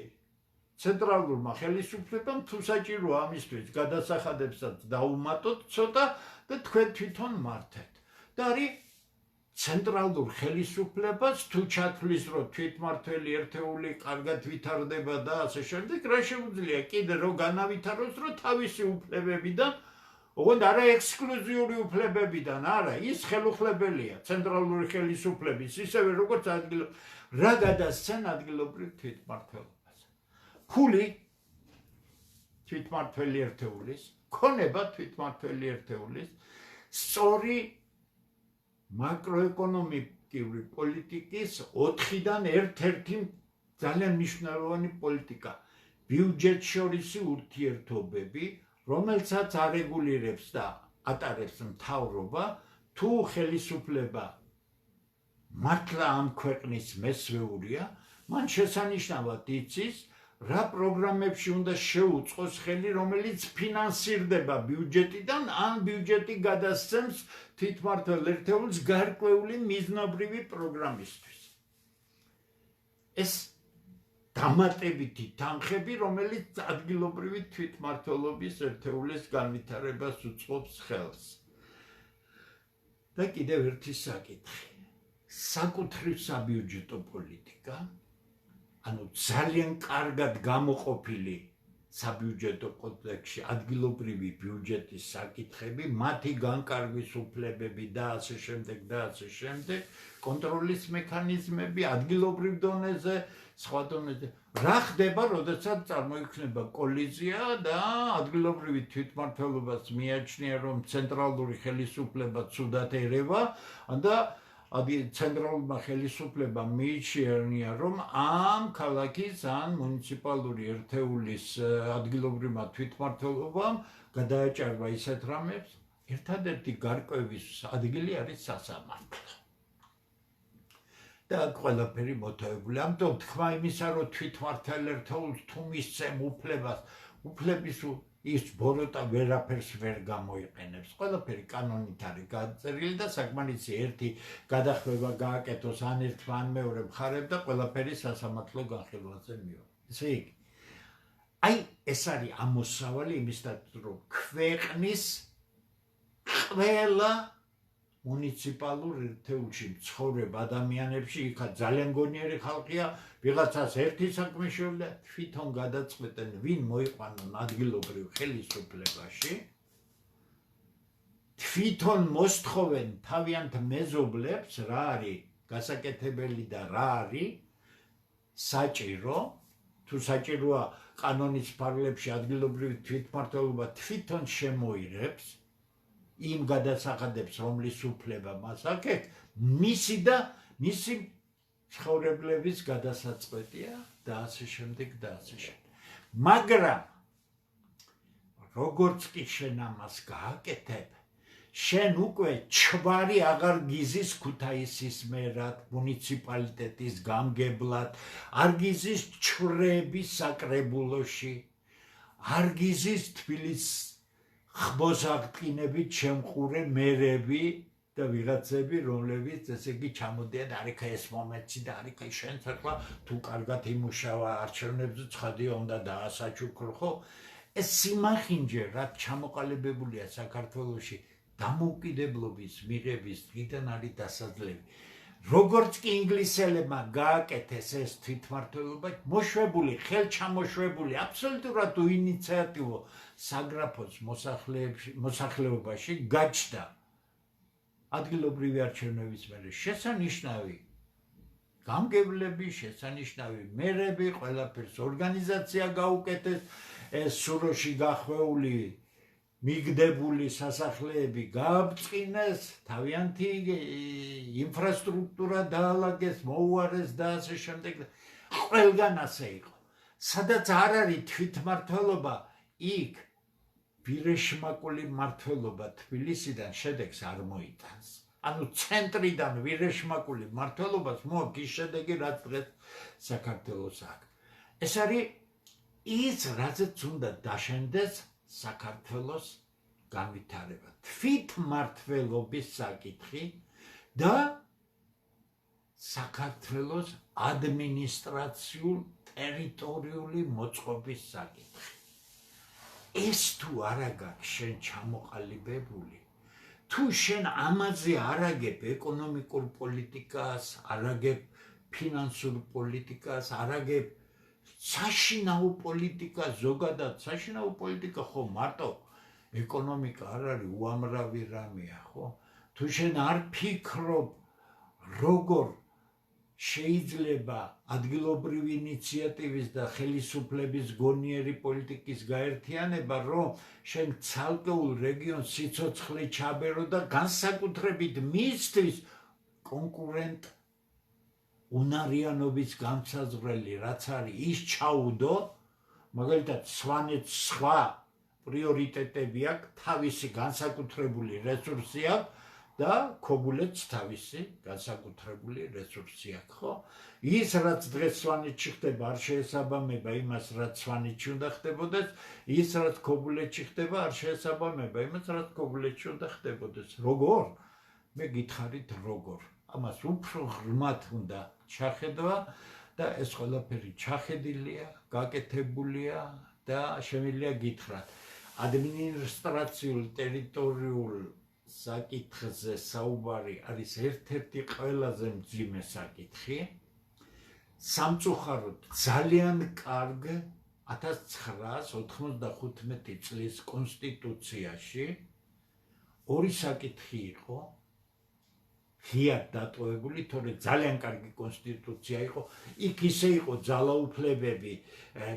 ცენტრალურმა ხელისუფლებამ, თუ საჭიროა ამისთვის გადასახადებსაც დაუმატოთ ცოტა და თქვენ თვითონ მართეთ. და არის ცენტრალურ ხელისუფლებას თუ ჩათვლის, რომ თვითმმართველი ერთეული კარგად ვითარდება და ასე შემდეგ, რა შეუძლია კიდე რომ განავითაროს, რომ თავისი უფლებებიდან, ოღონდ არა ექსკლუზიური უფლებებიდან, არა, ის ხელუხლებელია ცენტრალური ხელისუფლების, ისევე როგორც რა გადასცენ ადგილობრივ თვითმმართველობას. ფული თვითმმართველი ერთეულის, ქონება თვითმმართველი ერთეულის, სწორი მაკროეკონომიკური პოლიტიკის 4-დან ერთ-ერთი ძალიან მნიშვნელოვანი პოლიტიკა, ბიუჯეტშორისი ურთიერთობები, რომელსაც არეგულირებს და ატარებს მთავრობა, თუ ხელისუფლება მართლა ამ ქვეყნის მესვეურია, მან შესანიშნავად იცის, რა პროგრამებში უნდა შეუწყოს ხელი, რომელიც ფინანსირდება ბიუჯეტიდან, ან ბიუჯეტი გადასცემს თვითმმართველ ერთეულს გარკვეული მიზნობრივი პროგრამისთვის. ეს დამატებითი თანხები, რომელიც ადგილობრივი თვითმმართველობის ერთეულის განვითარებას უწყობს ხელს. და კიდევ ერთი საკითხი. საკუთრივ საბიუჯეტო პოლიტიკა, ანუ ძალიან კარგად გამოყოფილი საბიუჯეტო კოდექსში ადგილობრივი ბიუჯეტის საკითხები, მათი განკარგვის უფლებები და ასე შემდეგ და ასე შემდეგ, კონტროლის მექანიზმები ადგილობრივ დონეზე, სხვა დონეზე. რა ხდება, როდესაც წარმოიქმნება კოლიზია და ადგილობრივი თვითმმართველობას მიაჩნია, რომ ცენტრალური ხელისუფლება ცუდად ერევა და ცენტრალურმა ხელისუფლებამ მიიჩნია, რომ ამ ქალაქის ან მუნიციპალური ერთეულის ადგილობრივმა თვითმმართველობამ გადააჭარბა ისეთ რამებს, ერთადერთი გარკვევის ადგილი არის სასამართლო. და აქ ყველაფერი მოტივებული. ამიტომ თქვა იმისა, რომ თვითმმართველ ერთეულს თუ მისცემ უფლების ის ბოროტა ვერაფერს ვერ გამოიყენებს. ყველაფერი კანონით არის გაწერილი და საკმარისი ერთი გადახვევა გააკეთოს ან ერთმა ან მეორე მხარემ და ყველაფერი სასამართლო განხილვაზე მივა. ესე იგი, აი ეს არის ამოსავალი იმისათვის, რომ ქვეყნის ყველა მუნიციპალურ ერთეულში მცხოვრებ ადამიანებში, იქ ძალიან გონიერი ხალხია, ვიღაცას ერთი საქმე შეუძლია, თვითონ გადაწყვეტენ, ვინ მოიყვანონ ადგილობრივ ხელისუფლებაში, თვითონ მოსთხოვენ თავიანთ მეზობლებს, რა არის გასაკეთებელი და რა არის საჭირო, თუ საჭიროა კანონის ფარგლებში ადგილობრივი თვითმმართველობა თვითონ შემოიღებს იმ გადასახადებს, რომლის უფლება მას აქვს, მისი და მისი ცხოვრებლების გადასაწყვეტია და ასე შემდეგ და ასე შემდეგ. მაგრამ როგორც კი შენ ამას გააკეთებ, შენ უკვე ჩვარი აღარ გიზის ქუთაისის მერად, მუნიციპალიტეტის გამგებლად, არ გიზის ჩვრები საკრებულოში, არ გიზის თბილისის ხმოსაგტყინებით შემყურე მერები და ვიღაცები, რომლებიც ესე იგი ჩამოდიან, არიქა ეს მომენტი და არიქა შენ ცოტა თუ კარგად იმუშავა არჩევნებზე ცხადია უნდა დაასაჩუქრო, ხო? ეს სიმახინჯე, რაც ჩამოყალიბებულია საქართველოში დამოუკიდებლობის მიღების დღიდან არის დასაძლევი. როგორც კი ინგლისელებმა გააკეთეს ეს თვითმმართველობა, მოშვებული, ხელჩამოშვებული, აბსოლუტურად უინიციატივო საგრაფოს მოსახლეობაში გაჩნდა ადგილობრივი არჩევნების მერე შესანიშნავი გამგებლები, შესანიშნავი მერები, ყველაფერს ორგანიზაცია გაუკეთეს, ეს სუროში გახვეული მიგდებული სასახლეები გააბწყინეს, თავიანთი ინფრასტრუქტურა დაალაგეს, მოუარეს და ასე შემდეგ. ყველგან ასე იყო. სადაც არ არის თვითმმართველობა, იქ ვირეშმაკული მმართველობა თბილისიდან შედეგს არ მოიტანს. ანუ ცენტრიდან ვირეშმაკული მმართველობას მოაქვს ის შედეგი, რაც დღეს საქართველოს აქვს. ეს არის ის რაზეც უნდა დაშენდეს საქართველოს განვითარება, თვითმმართველობის საკითხი და საქართველოს ადმინისტრაციულ ტერიტორიული მოწყობის საკითხი. ეს თუ არა გაქვს შენ ჩამოყალიბებული, თუ შენ ამაზე არ აგებ ეკონომიკურ პოლიტიკას, არ აგებ ფინანსურ პოლიტიკას, არ აგებ საშინაო პოლიტიკას, ზოგადად საშინაო პოლიტიკა ხო მარტო ეკონომიკა არ არის უამრავი რამეა, ხო? თუ შენ არ ფიქრობ როგორ შეიძლება ადგილობრივი ინიციატივის და ხელისუფლების გონიერი პოლიტიკის გაერთიანება, რომ შენ ცალკეულ რეგიონს სიცოცხლე ჩაბერო და განსაკუთრებით მისთვის კონკურენტ უნარიანობის განსაზღვრელი რაც არის ის ჩაუდო, მაგალითად სვანეთს სხვა პრიორიტეტები აქვს, თავისი განსაკუთრებული რესურსი აქვს და ქობულეთს თავისი განსაკუთრებული რესურსი აქვს, ხო? ის რაც დღეს სვანეთში ხდება არ შეესაბამება იმას, რაც სვანეთში უნდა ხდებოდეს, ის რაც ქობულეთში ხდება არ შეესაბამება იმას, რაც ქობულეთში უნდა ხდებოდეს. როგორ? მე გითხარით როგორ. ამას უფრო ღრმად უნდა ჩახედვა და ეს ყველაფერი ჩახედილია, გაკეთებულია და შემიძლია გითხრათ. ადმინისტრაციულ ტერიტორიულ საკითხზე საუბარი არის ერთ-ერთი ყველაზე მძიმე საკითხი. სამწუხაროდ ძალიან კარგ 1995 წლის კონსტიტუციაში ორი საკითხი იყო ღიად დატოვებული, თორე ძალიან კარგი კონსტიტუცია იყო, იქ ისე იყო ძალაუფლებები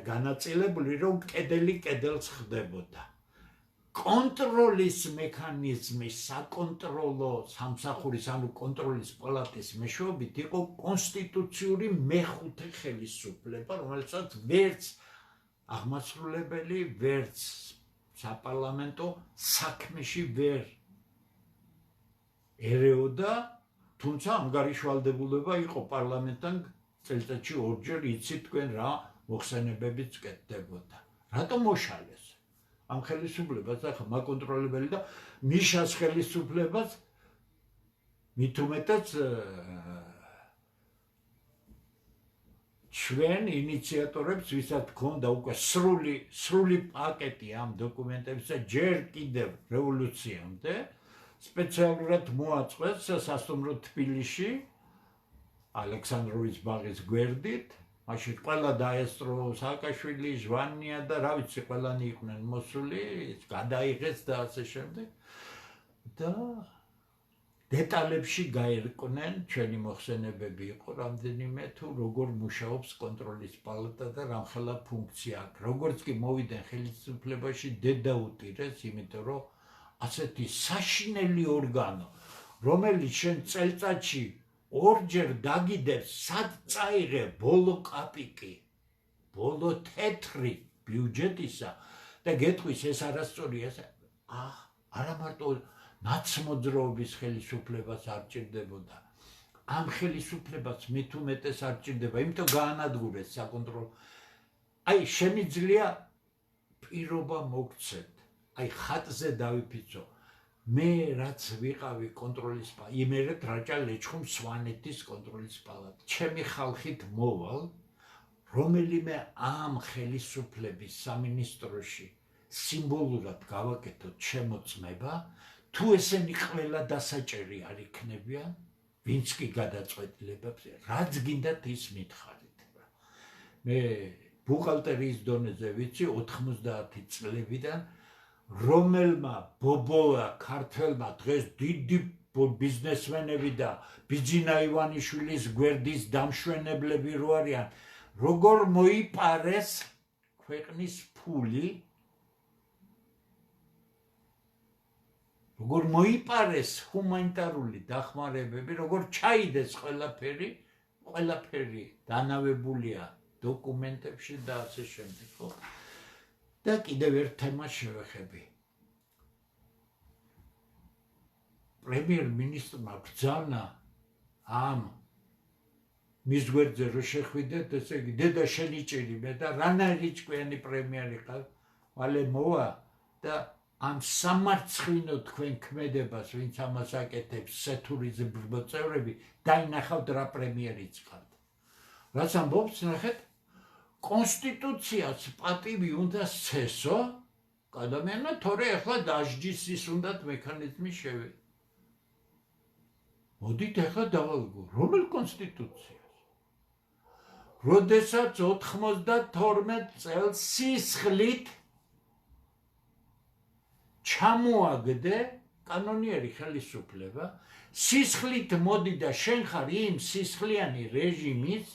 განაწილებული, რომ კედელი კედელს ხდებოდა. კონტროლის მექანიზმი საკონტროლო სამსახურის, ანუ კონტროლის პალატის მეშვეობით იყო კონსტიტუციური მეხუთე ხელისუფლება, რომელსაც ვერც აღმასრულებელი, ვერც საპარლამენტო საქმეში ვერ ერეოდა, თუმცა ანგარიშვალდებულება იყო პარლამენტთან წელიწადში ორჯერ იცით თქვენ რა მოხსენებებიც კეთდებოდა. რატომ მოშალეს? ამ ხელისუფლებას ახლა მაკონტროლებელი და მიშას ხელისუფლებას მით უმეტეს ჩვენ ინიციატორებს ვისაც გქონდა უკვე სრული პაკეტი ამ დოკუმენტებისა ჯერ კიდევ რევოლუციამდე სპეციალურად მოაწყვეს სასტუმრო თბილისში ალექსანდროვის ბაღის გვერდით, მაშინ ყველა დაესწრო სააკაშვილი, ჟვანია და რა ვიცი, ყველანი იყვნენ მოსული, გადაიღეს და ასე შემდეგ. და დეტალებში გაერკვნენ, ჩვენი მოხსენებები იყო რამდენიმე თუ როგორ მუშაობს კონტროლის პალატა და რამხელა ფუნქცია აქვს. როგორც კი მოვიდნენ ხელისუფლებაში, დედა უტირეს, იმიტომ რომ ასეთი საშინელი ორგანო, რომელიც შენ წელწადში ორჯერ დაგიდებს, სად წაიღე ბოლო კაპიკი, ბოლო თეთრი ბიუჯეტისა და გეტყვის ეს არასწორია, არა მარტო ნაცმოძრაობის ხელისუფლებას არ ჭირდებოდა. ამ ხელისუფლებას მით უმეტეს არ ჭირდება, იმიტომ გაანადგურეს საკონტროლო. აი შემიძლია პირობა მოგცეთ. აი ხატზე დავიფიცო. მე რაც ვიყავი კონტროლის პალატა, იმერეთ რაჭა ლეჩხუმ სვანეთის კონტროლის პალატა. ჩემი ხალხით მოვალ, რომელიმე ამ ხელისუფლების სამინისტროში სიმბოლურად გავაკეთოთ შემოწმება, თუ ესენი ყველა დასაჭერი არ იქნებიან, ვინც კი გადაწყვეტილებებს, რაც გინდათ ის მითხარით. მე ბუხალტერიის დონეზე ვიცი 90 წლებიდან რომელმა ბობოა ქართველმა დღეს დიდი ბიზნესმენები და ბიძინა ივანიშვილის გვერდის დამშვენებლები რო არიან, როგორ მოიპარეს ქვეყნის ფული, როგორ მოიპარეს ჰუმანიტარული დახმარებები, როგორ ჩაიდეს ყველაფერი დანავებულია დოკუმენტებში და ასე შემდეგ, ხო? და კიდევ ერთ თემას შევეხები. პრემიერ-მინისტრმა ბრძანა ამ მის გვერდზე რო შეხვიდეთ, ესე იგი დედა შენიჭირი მე და რანაირი ჭკვიანი პრემიერი ყავ, მალე მოვა და ამ სამარცხინო თქვენ ქმედებას, ვინც ამას აკეთებს, სეთურის მოწევრები, დაინახავთ რა პრემიერიც ყავთ. რაც ამბობს, ნახეთ, კონსტიტუციას პატივი უნდა სცესო, ადამიანმა თორე ახლა დაждის ის უნდათ მექანიზმი შევიდე. მოდით ახლა დავალგო, რომელ კონსტიტუციას? როდესაც 92 წელს სისხლით ჩამოაგდე კანონიერი ხელისუფლება, სისხლით მოდი და შენ ხარ იმ სისხლიანი რეჟიმის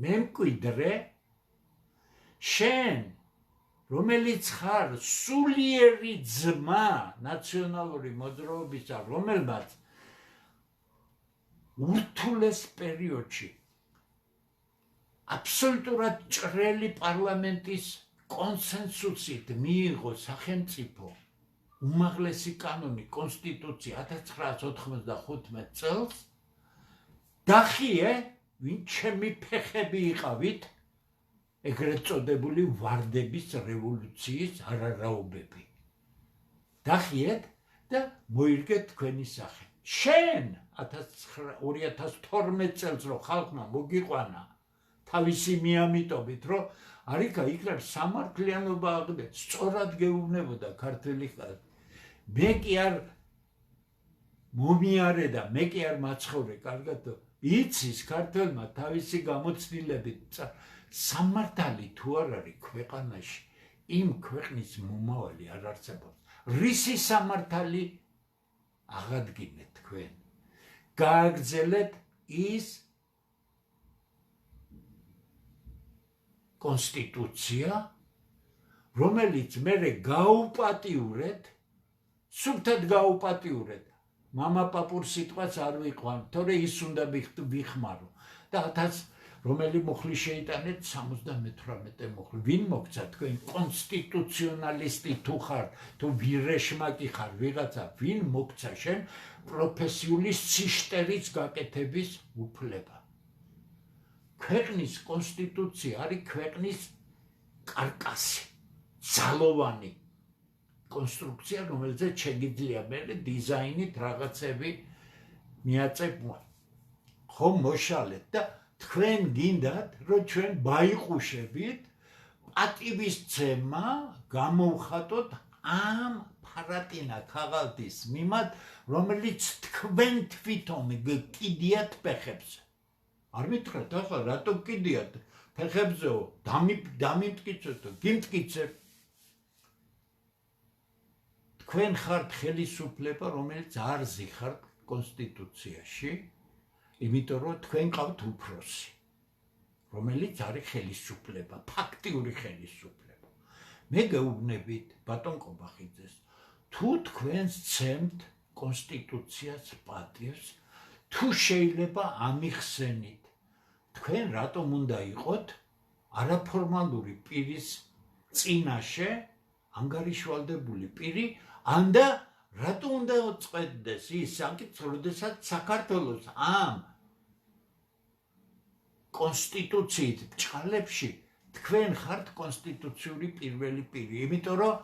მემკვიდრე, შენ რომელიც ხარ სულიერი ძმა ნაციონალური მოძრაობისა, რომელმაც ურთულეს პერიოდში აბსოლუტურად ჭრელი პარლამენტის კონსენსუსით მიიღო სახელმწიფო უმაღლესი კანონი კონსტიტუცია 1995 წელს, დახიე, ვინ ჩემი ფეხები იყავით, ეგრეთ წოდებული ვარდების რევოლუციის არარაობები. დახიეთ და მოირგეთ თქვენი სახე. შენ 2012 წელს რო ხალხმა მოგიყვანა თავისი მიამიტობით, რომ არიქა იქნებ სამართლიანობა აღდგეთ, სწორად გეუბნებოდა ქართველი ხალხი. მე კი არ მომიარე და მე კი არ მაცხოვრე, კარგად იცის ქართველმა თავისი გამოცდილებით სამართალი თუ არ არის ქვეყანაში, იმ ქვეყნის მომავალი არ არსებობს. რისი სამართალი აღადგინეთ თქვენ? გააგრძელეთ ის კონსტიტუცია, რომელიც მერე გაუპატიურეთ, სუფთად გაუპატიურეთ. მამა პაპურ სიტყვას არ ვიყვან, თორე ის უნდა ვიხმარო. და რომელი მუხლი შეიტანეთ 78 მუხლი. ვინ მოგცა თქვენ კონსტიტუციონალისტი თუ ხარ, თუ ვირეშმაკი ხარ, ვიღაცა, ვინ მოგცა შენ პროფესიული სიშტერის გაკეთების უფლება? ქვეყნის კონსტიტუცია არის ქვეყნის კარკასი, ძალოვანი კონსტრუქცია, რომელზეც შეგიძლია მე დიზაინით რაღაცები მიაწებო. ხომ მოშალეთ და თქვენ გინდათ, რომ ჩვენ ბაიყუშებით პატივისცემა გამოვხატოთ ამ ფარატინა ქაღალდის მიმართ, რომელიც თქვენ თვითონ გკიდიათ ფეხებზე. არ მითხრათ ახლა რატო გკიდიათ ფეხებზეო, დამიმტკიცეთო, გიმტკიცებ. თქვენ ხართ ხელისუფლება, რომელიც არ ზიხართ კონსტიტუციაში, იმიტომ რომ თქვენ ყავთ უფროსი, რომელიც არის ხელისუფლება, ფაქტიური ხელისუფლება. მე გეუბნებით ბატონ კობახიძეს, თუ თქვენ სცემთ კონსტიტუციას პატივს, თუ შეიძლება ამიხსენით, თქვენ რატომ უნდა იყოთ არაფორმალური პირის წინაშე ანგარიშვალდებული პირი, ანდა რატო უნდა წყვეტდეს ის საკითხი, როდესაც საქართველოს ამ კონსტიტუციით ჭყალებში თქვენ ხართ კონსტიტუციური პირველი პირი, იმიტომ რომ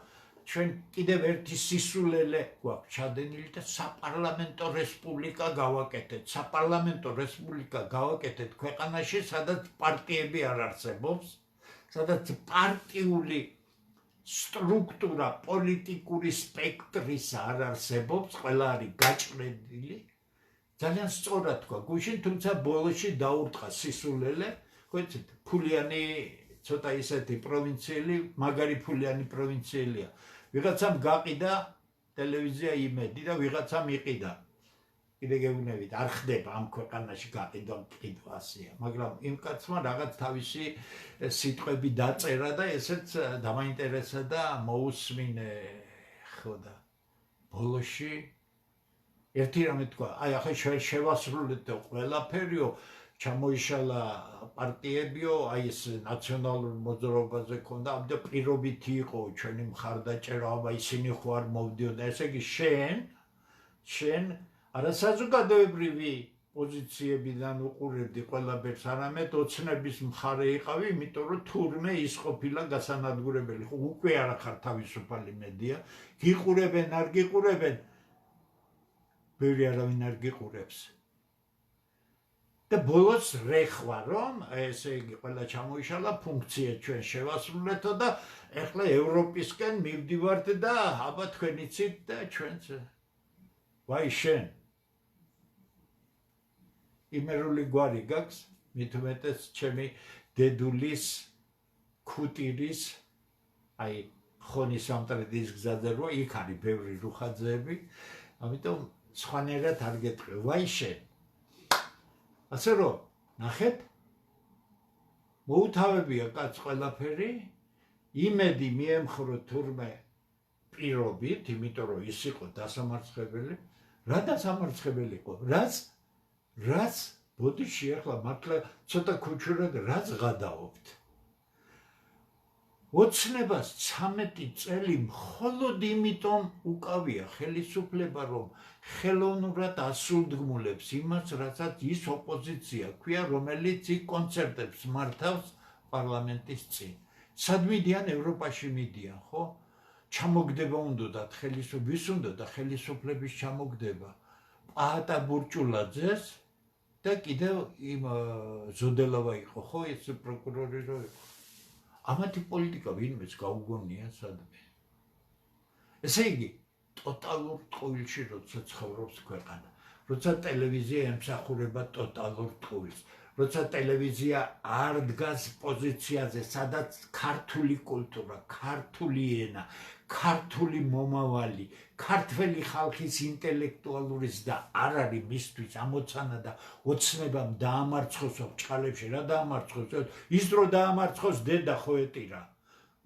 ჩვენ კიდევ ერთი სისულელე გვაქვს ჩადენილი და საპარლამენტო რესპუბლიკა გავაკეთეთ. საპარლამენტო რესპუბლიკა გავაკეთეთ ქვეყანაში, სადაც პარტიები არ არსებობს, სადაც პარტიული სტრუქტურა პოლიტიკური სპექტრის არ არსებობს, ყველა არის გაჭრედილი. ძალიან სწორად თქვა გუშინ, თუმცა ბოლოში დაურტყა სისულელე, ხოიცით, ფულიანი ცოტა ისეთი პროვინციელი, მაგარი ფულიანი პროვინციელია. ვიღაცამ გაყიდა ტელევიზია იმედი და ვიღაცამ იყიდა. კიდე გეუბნებით, არ ხდება ამ ქვეყანაში გაყიდვა ასეა, მაგრამ იმ კაცმა რაღაც თავისი სიტყვები დაწერა და ესეც დამაინტერესა და მოусმინე ხო და ბოლოში ერთი რამე თქვა, აი ახლა შევასრულეთ ყველაფერიო, ჩამოიშალა პარტიებიო, აი ეს ნაციონალურ მოძრაობაზე ქონდა, ამდა პირობითი იყო ჩვენი მხარდაჭერა, აბა ისინი ხوار მოვდიოდა, ესე იგი შენ არა საზოგადოებრივი პოზიციებიდან უყურებდი ყველაფერს, არამედ ოცნების მხარე იყავი, იმიტომ რომ თურმე ის ყოფილა გასანადგურებელი. ხო, უკვე არა ხარ თავისუფალი მედია, გიყურებენ, არ გიყურებენ, ბევრი არავინ არ გიყურებს. და ბოლოს რეხვა, რომ ესე იგი ყველა ჩამოიშალა, ფუნქცია ჩვენ შევასრულეთო და ეხლა ევროპისკენ მივდივართ და აბა თქვენ იცით და ჩვენც ვაი შენ იმერული გვარი გაქვს, მით უმეტეს ჩემი დედულის ქუტირის, აი ხონის სამტრედის გზაზე რო იქ არის ბევრი რუხაძეები, ამიტომ სხვანაირად არ გეტყვი, ვაი შენ. ასე რომ, ნახეთ, მოუთავებია კაც ყველაფერი, იმედი მიემხრო თურმე პირობით, იმიტომ რომ ის იყო დასამარცხებელი, რა დასამარცხებელი იყო, რაც ბოდიში ახლა მართლა ცოტა ქუჩურად რაც გადაობთ. ოცნებას 13 წელი მხოლოდ იმიტომ უკავია ხელისუფლება, რომ ხელოვნურად ასრულდგმულებს იმას, რასაც ის ოპოზიცია ქვია, რომელიც იქ კონცერტებს მართავს პარლამენტის წინ. სად მიდიან? ევროპაში მიდიან, ხო? ჩამოგდება უნდათ ვის უნდა ხელისუფლების ჩამოგდება პაატა ბურჭულაძეს და კიდევ იმ ზოდელავა იყო, ხო, ეს პროკურორი რო იყო. ამათი პოლიტიკა ვინმეც გაუგონია სადმე. ესე იგი, ტოტალურ ტყუილში როცა ცხოვრობს ქვეყანა, როცა ტელევიზია ემსახურება ტოტალურ ტყუილს, როცა ტელევიზია არ დგას პოზიციაზე, სადაც ქართული კულტურა, ქართული ენა, ქართული მომავალი, ქართველი ხალხის ინტელექტუალურის და არ არის მისთვის ამოცანა და ოცნებამ დაამარცხოსო ბჭყალებში, რა დაამარცხოს? ის დრო დაამარცხოს დედა ხო ეტირა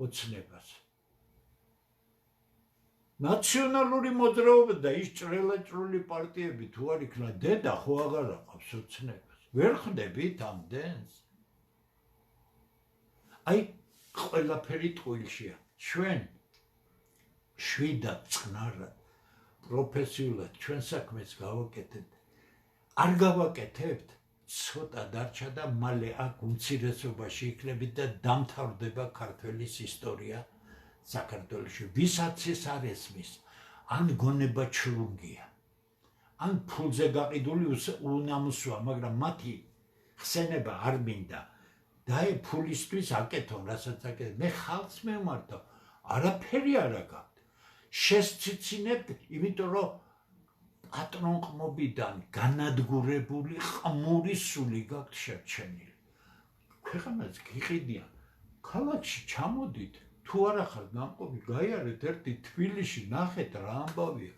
ოცნებას. ნაციონალური მოძრაობა და ის ჭრელაჭრული პარტიები თუ არ იქნა, დედა ხო აღარ აყავს ოცნებას. ვერ ხდებით ამდენს? აი, ყველაფერი ტყუილშია. ჩვენ შვიდად, წყნარად, პროფესიულად ჩვენ საქმეს გავაკეთებთ. არ გავაკეთებთ, ცოტა დარჩა და მალე აქ უმცირესობაში იქნებით და დამთავრდება ქართველის ისტორია საქართველოში. ვისაც ეს არ ესმის, ან გონება ჩრუნგია, ან ფულზე გაყიდული უნამუსოა, მაგრამ მათი ხსენება არ მინდა. და ფულისთვის აკეთონ, რასაც აკეთონ. მე ხალხს მევმართავ, არაფერი არ აქვს. შესციცინებთ, იმიტომ რომ პატრონყმობიდან განადგურებული ყმური სული გაქვთ შერჩენილი. ქვეყანას გიყიდიან, ქალაქში ჩამოდით, თუ არ ახართ ნამყოფი, გაიარეთ ერთი თბილისში, ნახეთ რა ამბავია.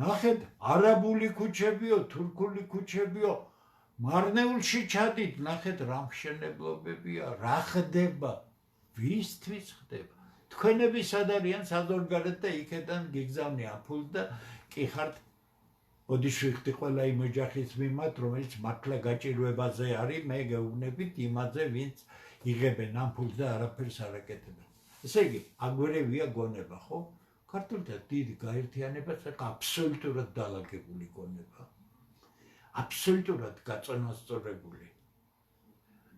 ნახეთ არაბული ქუჩებიო, თურქული ქუჩებიო, მარნეულში ჩადით, ნახეთ რა მშენებლობებია, რა ხდება, ვისთვის ხდება. თქვენები სად არიან, სად ორგარეთ და იქიდან გიგზავნიან ფულს და კი ხართ ოდიშვიხდი ყველა იმ ოჯახის მიმართ, რომელიც მართლა გაჭირვებაზე არის, მე გეუბნებით იმაზე, ვინც იღებენ ამ ფულს და არაფერს არ აკეთებენ. ესე იგი, აგვერევია გონება, ხო? ქართულთა დიდი გაერთიანება აბსოლუტურად დალაგებული გონება. აბსოლუტურად გაწონასწორებული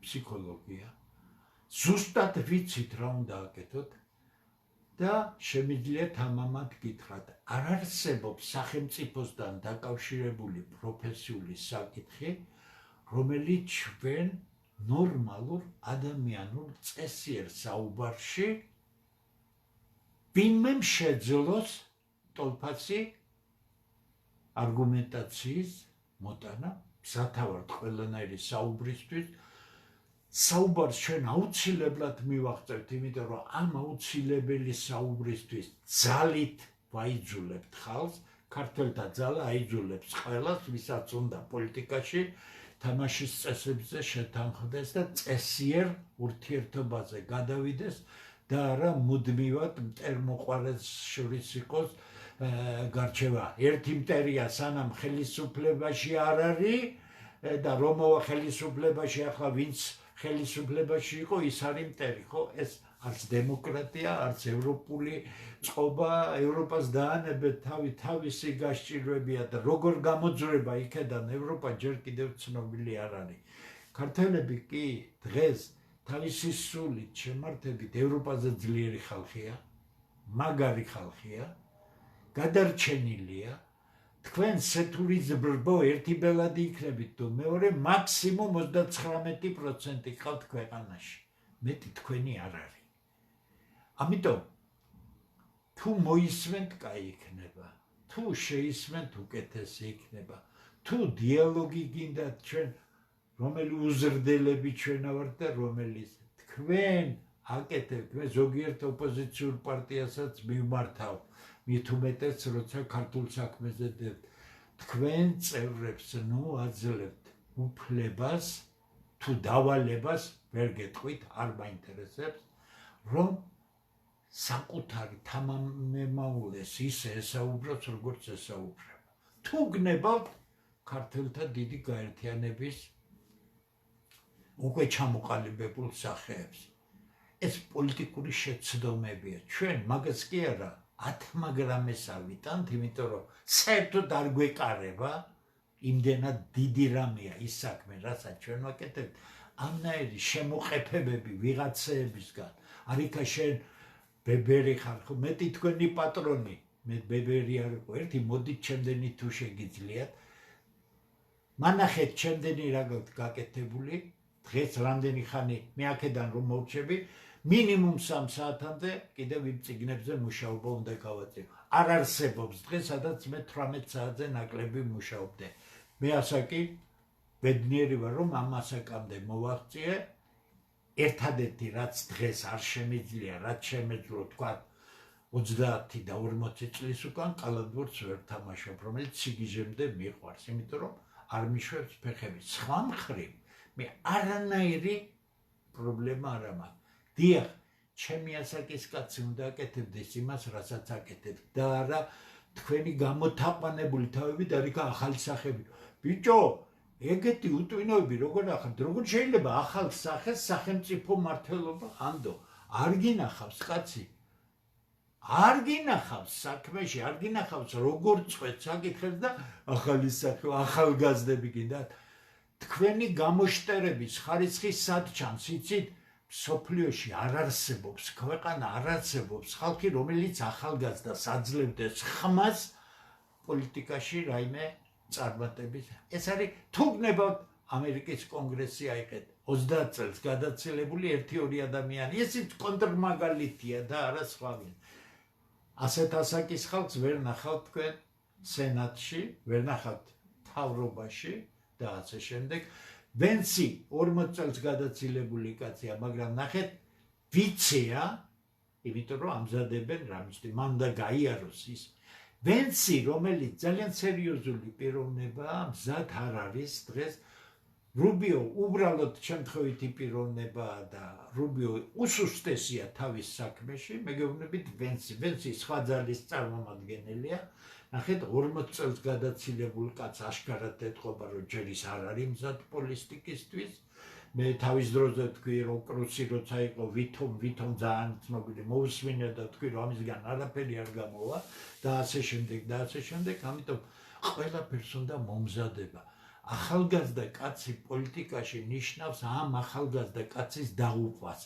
ფსიქოლოგია. ზუსტად ვიცით რა უნდა აკეთოთ და შემიძლია თამამად გითხრათ, არ არსებობს სახელმწიფოსთან დაკავშირებული პროფესიული საკითხი, რომელიც ჩვენ ნორმალურ ადამიანურ წესიერ საუბარში ვინმე შეძლოს ტოლფასი არგუმენტაციის მოტანა, სათავართ ყველანაირი საუბრისთვის. საუბარს ჩვენ აუცილებლად მივაღწევთ, იმიტომ რომ ამ აუცილებელი საუბრისთვის ძალით ვაიძულებთ ხალხს, ქართველთა ძალა აიძულებს ყველას, ვისაც უნდა პოლიტიკაში თამაშის წესებზე შეთანხმდეს და წესიერ ურთიერთობაზე გადავიდეს და არა მუდმივად მტერმოყვარეს შორის იყოს გარჩევა. ერთი მტერია სანამ ხელისუფლებაში არ არის და რომოვა ხელისუფლებაში, ახლა ვინც ხელისუფლებაში იყო, ის არის მტერი, ხო? ეს არც დემოკრატია, არც ევროპული წყობა, ევროპას დაანებეთ თავისი გასჭირვებია და როგორ გამოძვრება იქედან ევროპა ჯერ კიდევ ცნობილი არ არის. ქართველები კი დღეს თავისი სულით შემართებით ევროპაზე ძლიერი ხალხია, მაგარი ხალხია, გადარჩენილია. თქვენ სეთური ზბრბო ერთი ბელადი იქნებით თუ მეორე მაქსიმუმ 39% ხავთ ქვეყანაში. მეტი თქვენი არ არის. ამიტომ თუ მოისმენთ, კაი იქნება. თუ შეისმენთ, უკეთესი იქნება. თუ დიალოგი გინდათ ჩვენ, რომელი უზრდელები ჩვენა ვართ და რომელიც თქვენ აკეთებთ, მე ზოგიერთ ოპოზიციურ პარტიასაც მივმართავ. მით უმეტეს, როცა ქართულ საქმეზე თქვენ წევრებს აძლევთ უფლებას თუ დავალებას, ვერ გეტყვით, არ მაინტერესებს, რომ საკუთარი თამამემაულეს ისე ესაუბროთ, როგორც ესაუბრება. თუ გნებავთ ქართველთა დიდი გაერთიანების უკვე ჩამოყალიბებულ სახეებს. ეს პოლიტიკური შეცდომებია. ჩვენ მაგას კი არა 10 გრამეს ავიტანთ, იმიტომ რომ საერთოდ არ გვეკარება, იმდენად დიდი რამეა ის საქმე, რასაც ჩვენ ვაკეთებთ, ამნაირი შემოყეფებები ვიღაცეებისგან. არიქა შენ ბებერი ხარ, ხო მეტი თქვენი პატრონი, მე ბებერი არ ვიყო, ერთი მოდით ჩემდენი თუ შეგიძლიათ. მანახეთ ჩემდენი რა გაკეთებული, დღეს რამდენი ხანი მე აქედან რომ მოვჩები, მინიმუმ 3 საათამდე კიდევ იმ წიგნებზე მუშაობა უნდა გავაწევ. არ არსებობს დღეს, სადაც მე 18 საათზე ნაკლები მუშაობდე. მე ასაკი ბედნიერი ვარ, რომ ამ ასაკამდე მოვაღწიე. ერთადერთი რაც დღეს არ შემიძლია, რაც შემეძლო თქვა 30 და 40 წლის უკან კალათბურთს ვერ თამაშობ, რომელიც სიგიჟემდე მიყვარს, იმიტომ რომ არ მიშვებს ფეხები. სხვა მხრივ მე არანაირი პრობლემა არ მაქვს. დიახ, ჩემი ასაკის კაცი უნდა აკეთებდეს იმას, რასაც აკეთებთ და არა თქვენი გამოთაყვანებული თავები და რიქა ახალი სახეები. ბიჭო, ეგეთი უტვინოები როგორ ახართ? როგორ შეიძლება ახალ სახეს სახელმწიფო მმართველობა ანდო? არ გინახავს კაცი. არ გინახავს საქმეში, არ გინახავს როგორ წვეთ საკითხებს და ახალი სახე, ახალგაზრდები გინდათ. თქვენი გამოშტერების ხარისხი სად ჩანს, იცით? სოფლიოში არ არსებობს, ქვეყანა არ არსებობს ხალხი, რომელიც ახალგაზრდას აძლევდეს ხმას პოლიტიკაში რაიმე წარმატების. ეს არის თუ გნებავთ ამერიკის კონგრესი აიყეთ 30 წელს გადაცილებული 1-2 ადამიანი. ესიც კონტრმაგალითია და არა სხვავინ. ასეთ ასაკის ხალხს ვერ ნახავთ თქვენ სენატში, ვერ ნახავთ მთავრობაში და ასე შემდეგ. ვენცი 40 წელს გადაცილებული კაცია, მაგრამ ნახეთ ვიცეა, იმიტომ რომ ამზადებენ რამისთი, მან უნდა გაიაროს ის. ვენცი, რომელიც ძალიან სერიოზული პიროვნებაა, მზად არ არის დღეს. რუბიო უბრალოდ შემთხვევითი პიროვნებაა და რუბიო უსუსტესია თავის საქმეში, მეგობრებით, ვენცი სხვა ძალის წარმომადგენელია. ნახეთ 40 წელს გადაცილებულ კაცს აშკარად ეთყობა, რომ ჯერ ის არ არის მზად პოლიტიკისთვის. მე თავის დროზე თქვი, რომ კრუსი როცა იყო ვითომ ძალიან ცნობილი, მოусმინე და თქვი, რომ ამისგან არაფერი არ გამოვა და ასე შემდეგ, ამიტომ ყველაფერს უნდა მომზადება. ახალგაზრდა კაცი პოლიტიკაში ნიშნავს ამ ახალგაზრდა კაცის დაღუპვას.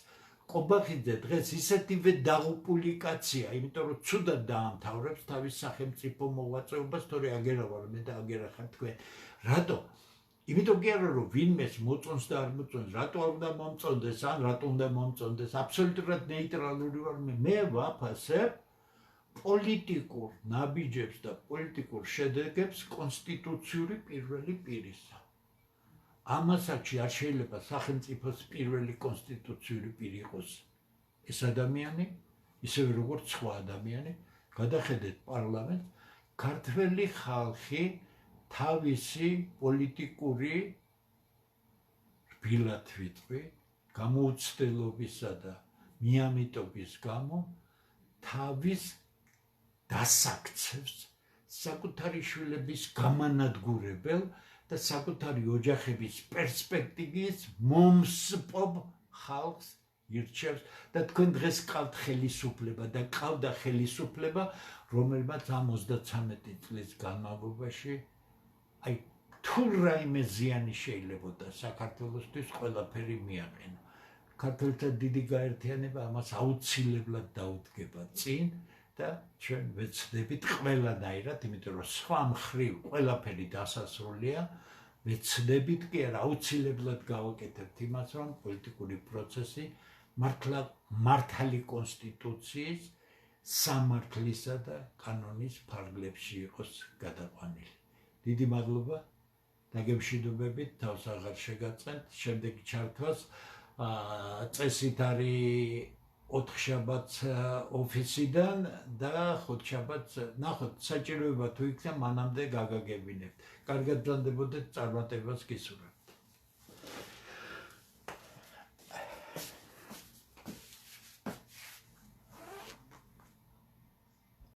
ყობახიძე დღეს ისეთივე დაღუპული კაცია, იმიტომ რომ ცუდად დაამთავრებს თავის სახელმწიფო მოღვაწეობას, თორე აგერა ვარ მე და აგერა ხარ თქვენ. რატო? იმიტომ კი არა რომ ვინმეს მოწონს და არ მოწონს, რატო არ უნდა მომწონდეს, ან რატო უნდა მომწონდეს, აბსოლუტურად ნეიტრალური ვარ მე ვაფასებ პოლიტიკურ ნაბიჯებს და პოლიტიკურ შედეგებს კონსტიტუციური პირველი პირისა. ამ ასაკში არ შეიძლება სახელმწიფოს პირველი კონსტიტუციური პირი იყოს ეს ადამიანი, ისევე როგორც სხვა ადამიანი. გადახედეთ პარლამენტს, ქართველი ხალხი თავისი პოლიტიკური რბილად ვიტყვი, გამოუცდელობისა და მიამიტობის გამო თავის დასაქცევს საკუთარი შვილების გამანადგურებელ და საკუთარი ოჯახების პერსპექტივის მომსპობ ხალხს ირჩევს და თქვენ დღეს გყავთ ხელისუფლება და გყავდა ხელისუფლება, რომელმაც ამ 33 წლის განმავლობაში აი თუ რაიმე ზიანი შეიძლებოდა საქართველოსთვის ყველაფერი მიაყენა. ქართველთა დიდი გაერთიანება ამას აუცილებლად დაუდგება წინ და ჩვენ ვეცდებით ყველანაირად, იმიტომ რომ სხვა მხრივ ყველაფერი დასასრულია, ვეცდებით კი არა აუცილებლად გავაკეთებთ იმას, რომ პოლიტიკური პროცესი მართალი კონსტიტუციის, სამართლისა და კანონის ფარგლებში იყოს გადაყვანილი. დიდი მადლობა. დაგემშვიდობებით, თავს აღარ შეგაწყენთ, შემდეგი ჩართვას წესით არის 4 შაბათს ოფისიდან და 5 შაბათს ნახოთ, საჭიროება თუ იქნება მანამდე გაგაგებინებთ. კარგად ბრძანდებოდეთ, წარმატებას გისურვებთ.